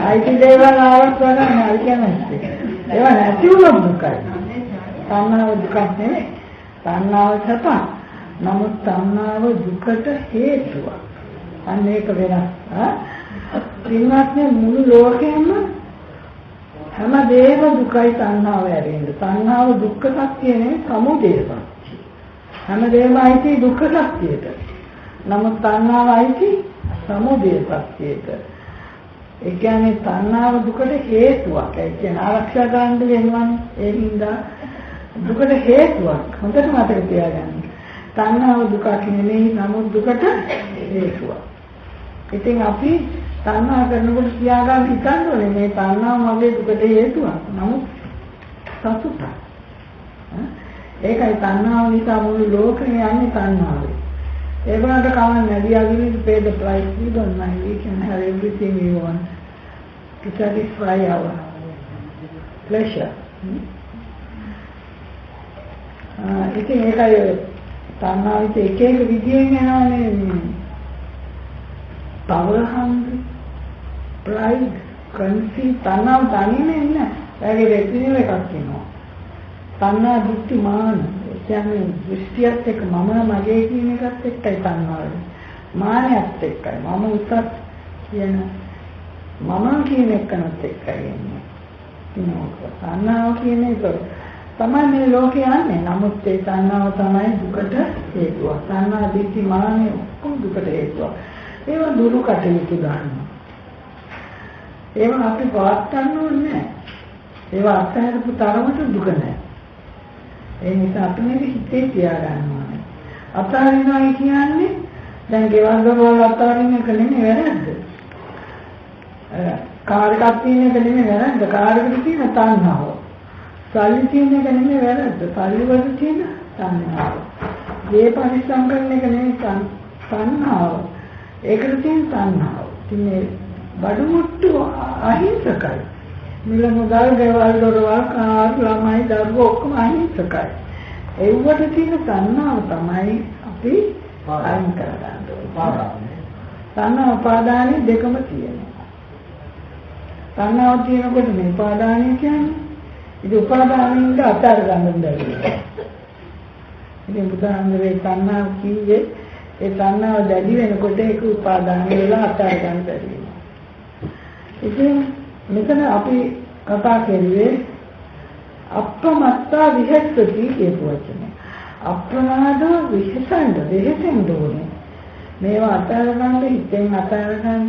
Speaker 1: අයිති දේවල් ආරක්ෂා කරන්න හරි කැමැත්තෙන්. ඒවා නැති වුණොත් දුකයි. තණ්හාව දුකක් නෙමෙයි. තණ්හාව සපක්. නමුත් තණ්හාව දුකට හේතුවක්. අන්න ඒක වෙනස්. පින්වත්නි මුළු ලෝකෙම හැම දෙයක්ම දුකයි තණ්හාව ඇරෙන්නේ. තණ්හාව දුක්ඛ සත්‍ය නෙවෙයි සමුදය සත්‍ය. හැම දෙයක්ම අයිති දුක්ඛ සත්‍යයට. නමුත් තණ්හාව අයිති සමුදය සත්‍යයට. ඒ කියන්නේ තණ්හාව දුකට හේතුවක්. ඒ කියන්නේ ආරක්ෂා කරන්න වෙනවනේ. ඒ හින්දා දුකට හේතුවක්. හොඳට මතක තියාගන්න. තණ්හාව දුකක් නෙමෙයි නමුත් දුකට හේතුවක්. ඉතින් අපි තණ්හා කරනකොට තියාගන්න හිතන්න ඕනේ මේ තණ්හාව මගේ දුකට හේතුවක්. නමුත් සතුටක්. ඒකයි තණ්හාව නිසා මුළු ලෝකෙම යන්නේ තණ්හාවේ. ඒ වුණාට කවන්න we are willing to pay the price. We don't mind. We can have everything we want to satisfy our pleasure. ඉතින් ඒකයි තණ්හාවිත එක එක විදියෙන් යනවානේ. power hungry, pride, conceit, තණ්හාව තනියම නෑ. ඒකේ දෙකම එකක් වෙනවා. තණ්හා දිට්ඨි මාන කියන්නේ දෘෂ්ටියත් එක්ක මම මගේ කියන එකත් එක්කයි තණ්හාව. මානයත් එක්කයි මම උසස් කියන මම කියන එකනත් එක්කයි එන්නේ. තණ්හාව කියන එක තමයි මේ ලෝකේ යන්නේ. නමුත් ඒ තණ්හාව තමයි දුකට හේතුව. තණ්හා දිට්ඨි මානෙ ඔක්කොම දුකට හේතුව. ඒවා දුරු කටයුතු ගන්නවා. ඒවා අපි පවත් ගන්න ඕනේ නැහැ. ඒවා අත්හැරපු තරමට දුක නැහැ. ඒ නිසා අපි මේ හිතේ තියාගන්න ඕනේ. අතාරිනවයි කියන්නේ දැන් ගෙවල් වල අතාරින්න එක නෙමෙයි වැරද්ද. කාර් එකක් තියෙන එක නෙමෙයි වැරද්ද. කාර් එකට තියෙන තණ්හාව. සල්ලි තියෙන එක නෙමෙයි වැරද්ද. සල්ලි වල තියෙන තණ්හාව. ඒ පරිස්සම් කරන එක නෙවෙයි තණ්හාව. ඒකට තියෙන තණ්හාව. ඉතින් මේ බඩු මුට්ටු අහිංසකයි. මිල මුදල් දේවල් දොරවල් කාර් ළමයි දරුවෝ ඔක්කොම අහිංසකයි. ඒවට තියෙන තණ්හාව තමයි අපි අයින් කරගන්න ඕනේ. තණ්හා උපාදානෙ දෙකම තියෙනවා. තණ්හාව තියෙනකොට මේ උපාදානය කියන්නේ ඉතින් උපාදානින්ද අතර ගන්න බැහැ. ඉතින් බුදුහාමුදුරේ තණ්හාව කිව්වේ ඒ තණ්හාව දැඩි වෙනකොට ඒක උපාදාන වෙලා අතර ගන්න බැහැ. ඉතින් මෙතන අපි කතා කරුවේ අප්‍රමත්තා විහෙස්සති කියපු වචනේ. අප්‍රමාදව විහෙසෙන්න ඕනේ. මේවා අතර ගන්න හිතෙන් අතර ගන්න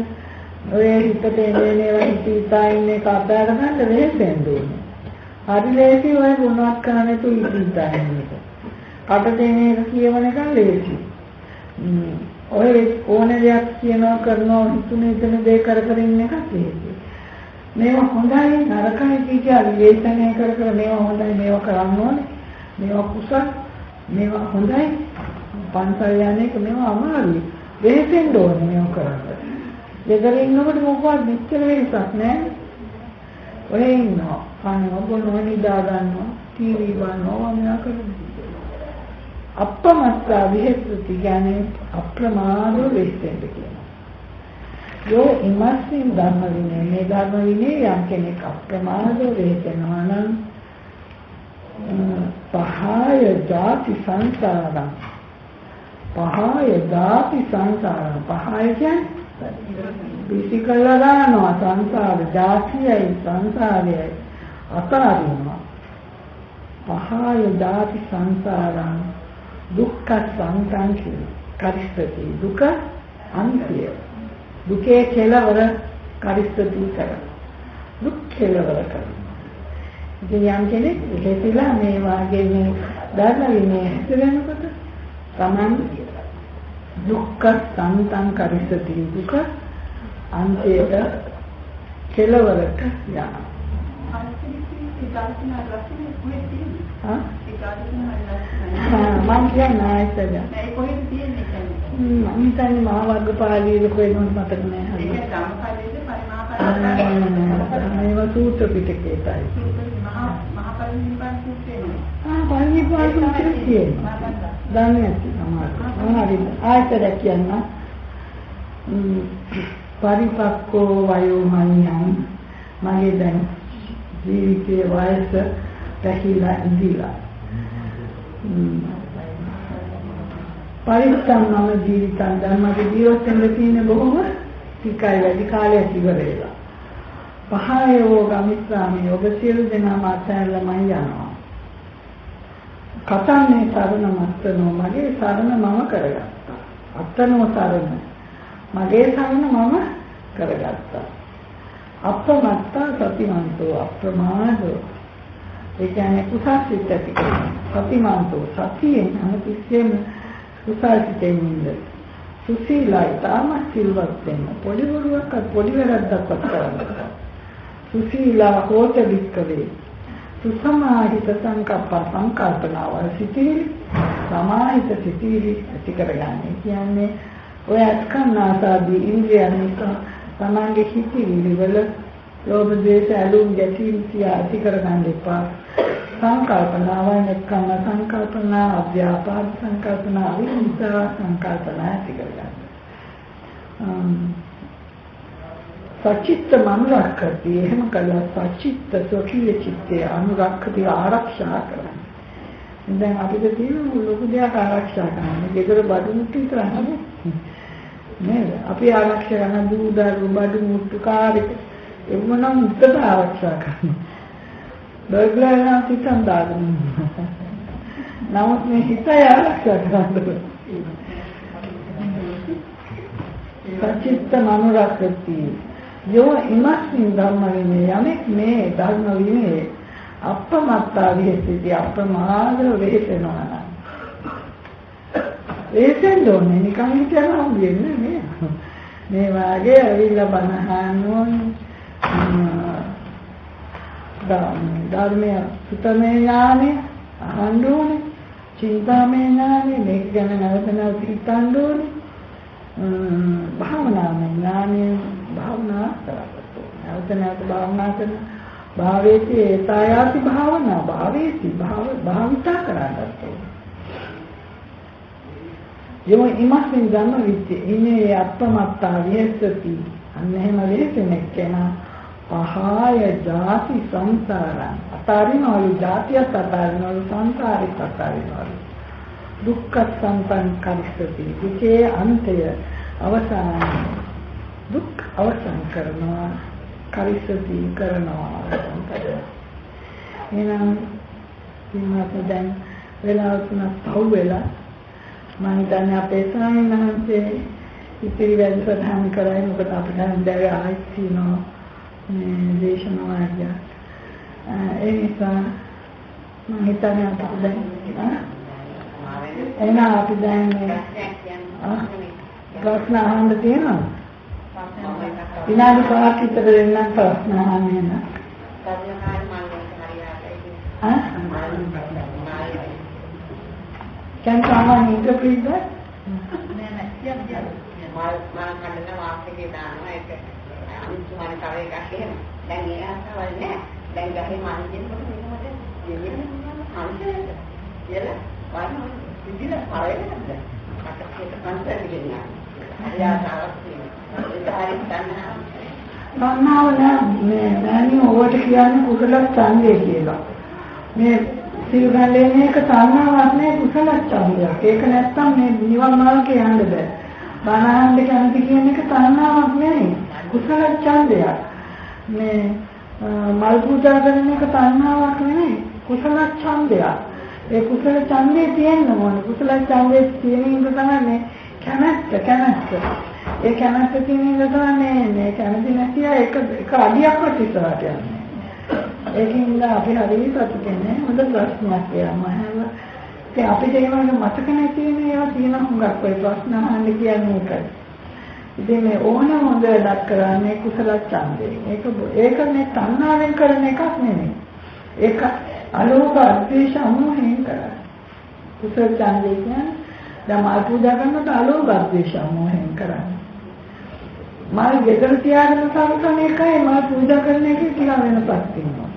Speaker 1: ඔය හිතේ මේවා හිතා ඉන්නේ කතා කරන්න වෙහෙසෙන්න ඕනේ. හරි ලේසි ඔය ගුණවත් කරන්නේ තු හිතා ඉන්නේ. කටදෙන එක කියවන එක ලේසි. ඔය ඕන දෙයක් කියනවා කරනවා හිතුනේ හිතන දේ කර කර ඉන්න එක ලේසි. මේවා හොඳයි නරකයි කියලා විවේචනය කර කර මේවා හොඳයි මේවා කරන්න ඕනේ. මේවා කුසල මේවා හොඳයි පන්සල් යන්නේ මේවා අමාරුයි. වෙහෙසෙන්න ඕනේ මේවා කරන්න. ගෙදර ඉන්නකොට මොකක්ද මෙච්චර වෙනසක් නැහැ. ඔය ඉන්නවා කනවා බොනවා නිදා ගන්නවා ටීවී බලනවා මොනවා කරන්නේ. අප්‍රමත්තා විහෙස්සති කියන්නේ අප්‍රමාදව වෙහෙසෙන්න කියනවා. යෝ ඉමස්මින් ධර්ම විනය මේ ධර්ම විනය යම් කෙනෙක් අප්‍රමාදව වෙහෙසෙනවා නම් පහය ජාති සංසාරං පහය ජාති සංසාරං පහය කියන්නේ විසිකලා දානවා සංසාර ජාතියයි සංසාරයයි අතරින්නවා. පහය ජාති සංසාරං දුක්ඛ සංකං කරිස්සති දුක අන්තය දුකේ කෙලවර කරිස්සති කර දුක් කෙලවර කර. ඉතින් යම් කෙනෙක් ඉතිලා මේ වාගේ මේ ධර්ම විනය හැදෙනකොට තමන් දුක්ඛ සංතං කරිස්සති දුක අන්තයට කෙලවරට යනවා. මම කියන්නේ ආයතන. ඒ කොහෙද තියෙන්නේ? මම හිතන්නේ මහා වර්ගපාළියේ කොහෙන්වත් මතක නැහැ. ඒක ධම්මපදයේද පරිමාපාදයේද? මේවා සූත්‍ර පිටකේ තමයි. මහා පරිනිබ්බාන සූත්‍රයේ. පරිනිබ්බාන සූත්‍රයේ තියෙනවා. දන්නේ නැහැ. ආයතන කියන්නේ පරිපක්කෝ වයෝමඤ්ඤං මගේ දැන් ජීවිතයේ වයස පැහිලා ඉඳිලා පරිත්තම්ම ජීවිතං ධර්මයේ ජීවත් වෙන්න තියෙන බොහොම ටිකයි වැඩි කාලයක් ඉවර වෙලා. පහයෝ ගමිස්සාමි ඔබ සියලු දෙනාම අතහැරලා මම යනවා. කතන්නේ සරණ මත්තනෝ මගේ සරණ මම කරගත්තා. අත්තනෝ සරණ මගේ සරණ මම කරගත්තා. අප්‍රමත්තා සතිමන්තෝ අප්‍රමාදෝ ඒ කියන්නේ කුසසිත ඇති කරගන්න. සතිමන්තෝ සතියෙන් අනුතිස්සෙම කුසසිතෙන් ඉන්න. සුසීලයි තාම සිල්වත් වෙන්න. පොඩි වරුවක් පොඩි වැරද්දක්වත් කරන්න. සුසීලා හෝත වික්කවේ. සුසමාහිත සංකප්ප සංකල්පනාවල් සිටිලි සමාහිත සිටිලි ඇති කරගන්න. කියන්නේ ඔය අත්කන්නාසාදී ඉන්ද්‍රියන් තමන්ගේ හිතිවිලි වල ලෝභ දේශ ඇලුම් ගැටීම් සියා ඇති කරගන්න එපා. සංකල්පනාවන් එක්කම සංකල්පනා අධ්‍යාපාද සංකල්පනා විහිංසා සංකල්පනා ඇති කරගන්න. සචිත්ත මනුරක්කති එහෙම කළා සචිත්ත සෝකීය චිත්තේ අනුරක්කති ආරක්ෂා කරන්න. දැන් අපිට තියෙන ලොකු දෙයක් ආරක්ෂා කරන්න. ගෙදර බඩු මුට්ටු විතර නෙමෙයි. නේද? අපි ආරක්ෂා කරන දූදරු බඩු මුට්ටු කාර්යක එවනම් උත්තර ආරක්ෂා කරනවා. බර්ග්ලර්ලා සිතන් දාගෙන. නමුත් මේ හිතය ආරක්ෂා කරන්න. සචිත්ත මනුරක්කති යෝ ඉමස්මින් ධර්ම විනය යමෙක් මේ ධර්ම විනය අප්‍රමත්තා විහෙසිතී අප්‍රමාදව වෙහෙසෙනවා නම් වෙහෙසෙන්න ඕනේ නිකන් හිතන හම්බෙන්නේ නේ මේ වාගේ අවිල්ල බනහනෝන් ධර්මය සුතමේ ඥානෙ අහන්න ඕනේ චින්තාමය ඥානෙ මේක ගැන නැවත නැවත හිතන්න ඕනේ. භාවනාමය ඥානෙ භාවනා කරගන්න ඕනේ. නැවත නැවත භාවනා කරන භාවේති ඒතායාති භාවනා භාවේති භාවිතා කරගන්න ඕනේ. යෝ ඉමස්මින් ධම්ම විච්ච ඉනේ අත්මත්තා විහෙස්සති අන්න එහෙම වෙහෙසෙනෙක් කෙනා පහය ජාති සංසාරං අතාරිනවලු ජාතියත් අතාරිනවලු සංසාරිත් අතාරිනවලු දුක්ඛ සම්පන් කරිස්සති දුකේ අන්තය අවසානය දුක් අවසන් කරනවා කරිස්සති කරනවා එහෙනම් ඉන්නත් දැන් වෙලාව තුනක් පහු වෙලා මම හිතන්නේ අපේ ස්වාමීන් වහන්සේ ඉතිරි වැඩසටහන කරයි මොකද අපිට දැන් ආයෙත් තියෙනවා මේ දේශනාවක්. ඒ නිසා මම හිතන්නේ අපිට දැන් එහෙනම් අපි දැන් ප්‍රශ්න අහන්න තියෙනවා. විනාඩි 5ක් විතර දෙන්නම් ප්‍රශ්න අහන්න එන්න. Can someone interpret that?
Speaker 2: mal කඩන වාක්‍යය දානවා ඒක අනිත්‍යමාන කව එකක් එහෙම. දැන් ඒ අසවල් නෑ. දැන් ගහේ මල් දෙනකොට මෙන්නමද දෙන්නේ අන්තයද. කියලා වань විදින පරේද. කටකේට කන්සර්න් දෙන්නා. අයාතාවක් තියෙනවා. ඒක හරියට ගන්නවා.
Speaker 1: මන්නාව නෑ නෑනි ඔබට කියන්නේ කුසල ඡන්දය කියලා. මේ සිව්ගල්ලේ මේක තණ්හාවක් නේ කුසල ඡන්දයක්. ඒක නැත්තම් මේ නිවන් මාර්ගයට යන්න බෑ. බණහන් කැමති කියන එක තණ්හාවක් නෙවෙයි කුසල ඡන්දයක්. මේ මල් පූජා කරන එක තණ්හාවක් නෙවෙයි කුසල ඡන්දයක්. ඒ කුසල ඡන්දේ තියෙන්න ඕනේ. කුසල ඡන්දේ තියෙන ඉඳ තමයි කැමැත්ත. ඒ කැමැත්ත තියෙන ඉඳ තමයි මේ කැමති නැතිව එක අඩියක්වත් ඉස්සරහට යන්නේ. ඒකින්ද අපි හරියට අත්දැකන්නේ හොඳ ප්‍රශ්නයක් කියනවා. ඒ අපිට ඒවගේ මතක නැති වෙන ඒවා තියෙන හුඟක් ඔය ප්‍රශ්න අහන්න කියන්නේ ඒකයි. ඉතින් මේ ඕන හොඳ වැඩක් කරන්නේ කුසල ඡන්දේ. ඒක මේ තණ්හාවෙන් කරන එකක් නෙමෙයි. ඒක අලෝභ අද්වේෂ අමෝහයෙන් කරන්නේ. කුසල ඡන්දේ කියන්නේ දැන් මල් පූජා කරනකොට අලෝභ අද්වේෂ අමෝහයෙන් කරන්නේ. මල් ගෙදර තියාගෙන සමකන එකයි මල් පූජා කරන එකේ කියලා වෙනසක් තියෙනවා.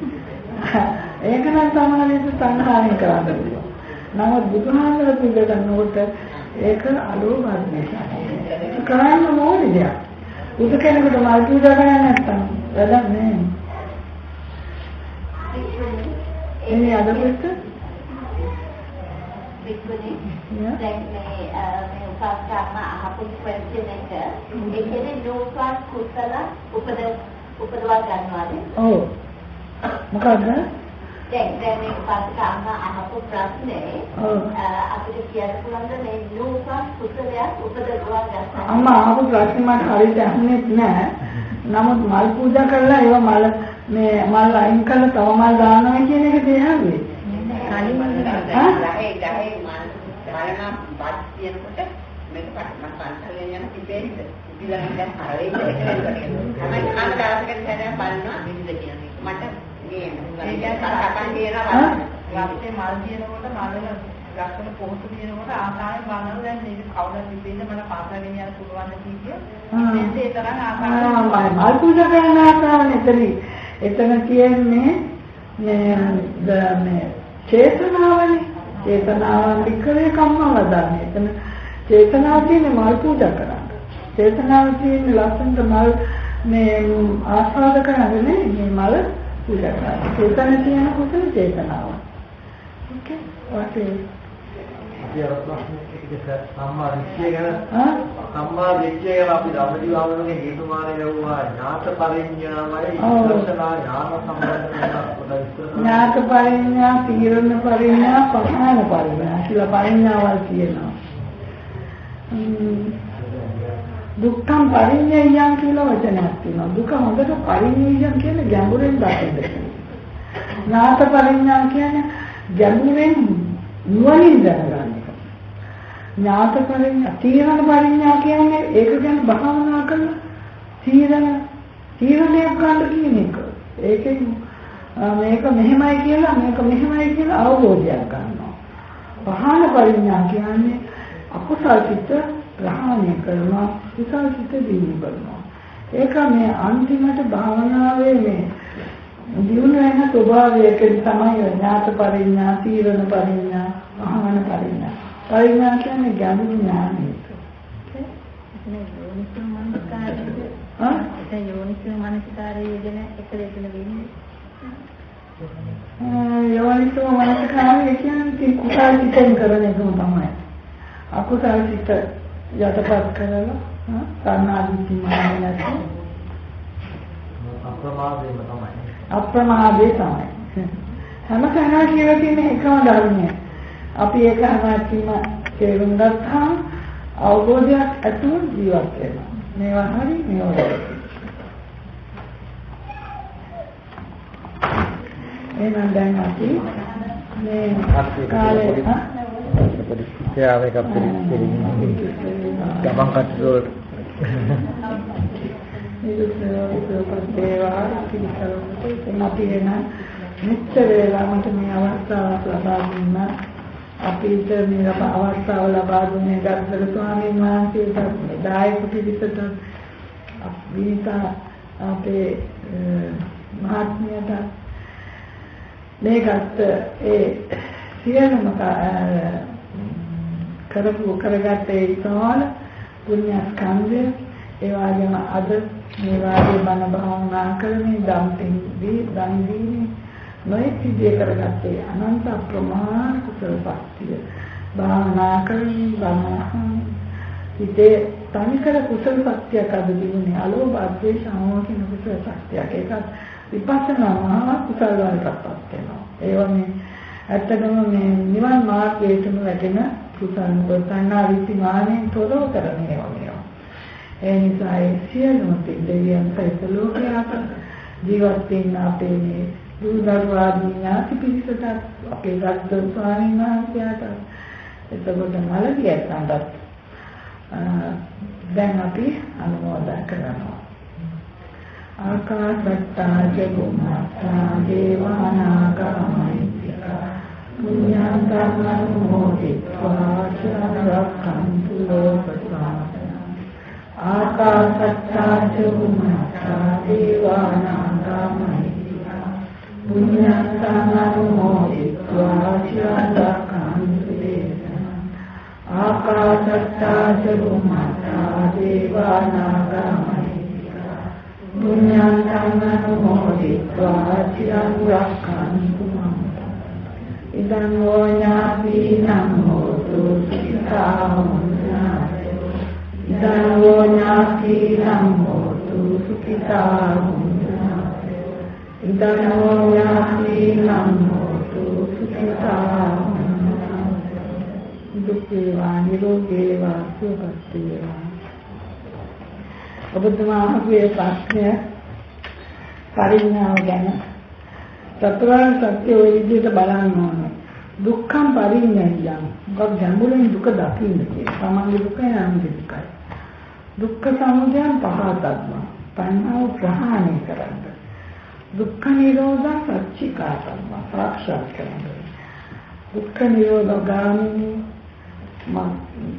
Speaker 1: ඒක නම් සමානලෙස තණ්හාවෙන් කරන්නේ. නමුත් බුදුහාමර පූජා කරනකොට ඒක අලෝභ අද්වේෂ කරන්න ඕනේ දෙයක්. බුදු කෙනෙකුට මල් පූජා කරන්නේ නැත්තම් වැඩක් නෑ. එන්නේ අදපෙත්
Speaker 3: දැන් මේ උපස්ථාන අහපු question එක ඒකේ නෝපාස් කුසල උපදවා ගන්නවාද?
Speaker 1: ඔව්. මොකද්ද?
Speaker 3: දැන් මේ උපස්ථාන අහපු ප්‍රශ්නේ අපිට කියන්න පුළුවන් මේ නෝපාස් කුසලයක් උපදවා ගන්න.
Speaker 1: අම්මා අහපු ප්‍රශ්නේ මට හරියට අහන්නේ නැහැ. නමුත් මල් පූජා කරලා ඒව මල් අයින් කරලා තව මල් දානවා කියන එක තේරුවේ.
Speaker 2: කලින් ගහේ මලනම් බත් කියනකොට මේක මම පන්සලෙන් යන පිටේද ඉතිලා දැන් හරියට තමයි කන දාසකෙන් දැන බලනවා විදිහට කියන්නේ මට මේ කටකන් කියනවා අපිට මල් කියනකොට මල් ගස්සන පොහොසු කියනකොට ආසාවෙන් බලනවා දැන් මේක කවුරුද පිටින්ද මට පාසලෙන් යන්න පුළුවන් කීකිය මේක ඒ තරම් ආසාවෙන්
Speaker 1: මල් පූජා කරන ආසාවෙන් එතන කියන්නේ මේ චේතනාවනේ චේතනාවන් විකරේ කම්මවදානේ. එතන චේතනාව කියන්නේ මල් පූජා කරන්න. චේතනාව කියන්නේ ලස්සනට මල් මේ ආස්වාද කරන්නේ මේ මල් පූජා කරන්න. චේතන කියන කුසල චේතනාව. ඕකේ. වාසේ.
Speaker 4: සම්මා දිට්ඨිය ගැන අපි ධම්මදිවාමනගේ හේතු මානේ ලැබුවා ඥාත පරිඥාමයි දර්ශනා ඥාන සම්බන්ධ
Speaker 1: ඥාත පරිඥා තීරණ පරිඥා පහන පරිඥා කියලා පරිඥාවල් තියෙනවා. දුක්ඛම් පරිඤ්ඤයං කියලා වචනයක් තියෙනවා. දුක හොඳට පරිඤ්ඤයං කියන්නේ ගැඹුරෙන් දකින්න. ඥාත පරිඥා කියන්නේ ගැඹුරෙන් නුවණින් දැනගන්න එක. ඥාත පරිඥා තීරණ පරිඥා කියන්නේ ඒක ගැන භාවනා කරලා තීරණයක් ගන්න කියන එක. ඒකෙන් මේක මෙහෙමයි කියලා අවබෝධයක් ගන්නවා. පහන පරිඥා කියන්නේ අකුසල් සිත ප්‍රහාණය කරනවා, කුසල් සිත දිනු කරනවා. ඒක මේ අන්තිමට භාවනාවේ මේ දිනු වෙන ස්වභාවයකින් තමයි ඥාත පරිඥා, තීරණ පරිඥා, පහන පරිඥා. පරිඥා කියන්නේ ගැඹුරු ඥානය.
Speaker 3: යෝනිසෝ මනසිකාරයේ ගැන එක දෙකන වෙන්නේ.
Speaker 1: යෝනිසෝ මනසිකාරය කියන්නේ කුසල් සිතෙන් කරන එකම තමයි. අකුසල් සිත යටපත් කරලා සන්නාදිට්ඨි මාන නැති අප්‍රමාදේ තමයි. හැම කෙනා කියලා තියෙන එකම ධර්මය. අපි ඒක හැමතිස්සෙම තේරුම් ගත්තාම අවබෝධයක් ඇතුව ජීවත් වෙනවා. මේවා හරි මේවා වැරදි. එහෙනම් දැන් අපි මේ කාලේ
Speaker 4: මේක අපිට ගමන් කටයුතු
Speaker 1: අපි එන මුක්ත වේලාවට මේ අවස්ථාවක් ලබා දුන්න අපිට මේ අවස්ථාව ලබා දුන්නේ ගත්තර ස්වාමීන් වහන්සේට දායක පිළිසට විනිතා අපේ මහත්මියට මේකට ඒ සියලුම කරගත්ත ඒ විශාල පුණ්‍ය ස්කන්ධය ඒ වගේම අද මේ වාගේ බණ භාවනා කරමින් දන් දීමේ නොයෙක් විදිය කරගත්තේ අනන්ත අප්‍රමාණ කුසල ශක්තිය භාවනා කරමින් බණ හිතේ තනිකර කුසල ශක්තියක් අද දිනුනේ අලෝභ අද්වේෂ අමෝහ කියන කුසල ශක්තියක් ඒකත් විපස්සනා මහා කුසල වලටපත් වෙනවා ඒ වගේ ඇත්තටම මේ නිවන් මාර්ගයටම වැටෙන කුසල ප්‍රසන්නා විතිමානෙන් තොරව කරන ඒවා ඒ නිසා ඒ සියලුම දෙවියන් සහිත ලෝකයාට ජීවත් වෙන්න අපේ මේ දුර්දර්වාදී ඥාති පිරිසට අපේ රත්න ස්වාමීන් වහන්සේට එතකොට මලදියක් අඬත් දැන් අපි අනුමෝදන් කරනවා ආකාශත්තා ජගුමාතා දේවානාගාමිතිකා පුඤ්ඤාන්තමනෝදිත්වා චරක්ඛන්තු ලෝකසාසන ආකාශත්තා චුම්මත්තා දේවානාගාමිතිකා පුඤ්ඤාන්තමනෝදිत्वा චිරන්තකන්තු දේශන ආකාශත්තා චුම්මත්තා දේවානාගාමිතිකා පුඤ්ඤාන්තමනෝදිत्वा චිරන්තකන්තු ඉදං වෝඤාපීනං හෝතු සුඛිතා ඉදං වෝඤාපීනං හෝතු සුඛිතා ඉදං වෝඤාපීනං හෝතු සුඛිතා දුක්ඛේවා නිරෝගේවා සුඛත්තේවා ඔබතුමාගේ ප්‍රශ්නය පරිඥාව ගැන චතුරාර්ය සත්‍ය ඔය විදිහට බලන්න ඕනේ. දුක්ඛම් පරිඤ්ඤයං. මොකද ගැඹුරින් දුක දකින්න කියලා. සමන්ගේ දුකයි අනුන්ගේ දුකයි. දුක්ඛ සමුදයං පහතත්ම. පඤ්ඤාව ප්‍රහාණය කරන්න. දුක්ඛ නිරෝධං සච්චිකාතම්ම. සාක්ෂාත් කරන්න. දුක්ඛ නිරෝධගාමිනී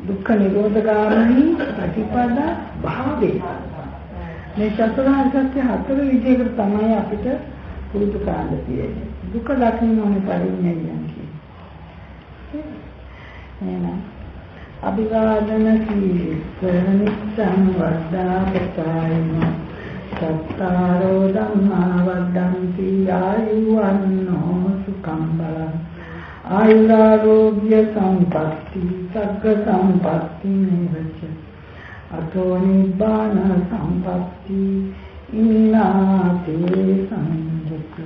Speaker 1: දුක්ඛ නිරෝධගාමිනී ප්‍රතිපදා භාවේ. මේ චතුරාර්ය සත්‍ය හතර විදිහකට තමයි අපිට පුරුදු කාණ්ඩ තියෙන්නේ. දුක දකින්න ඕනේ පරිඥාවෙන් කියන්නේ. එහෙනම් අභිවාදන සීලනිච්ඡං වද්දාපතායින සත්තාරෝ ධම්මා වද්දන්ති ආයුවන්නෝ සුඛං බලං ආයුරාෝග්‍ය සම්පatti සග්ග සම්පatti නේවච අතෝ නිබ්බාන සම්පatti ඉන්නාතේ සංජතු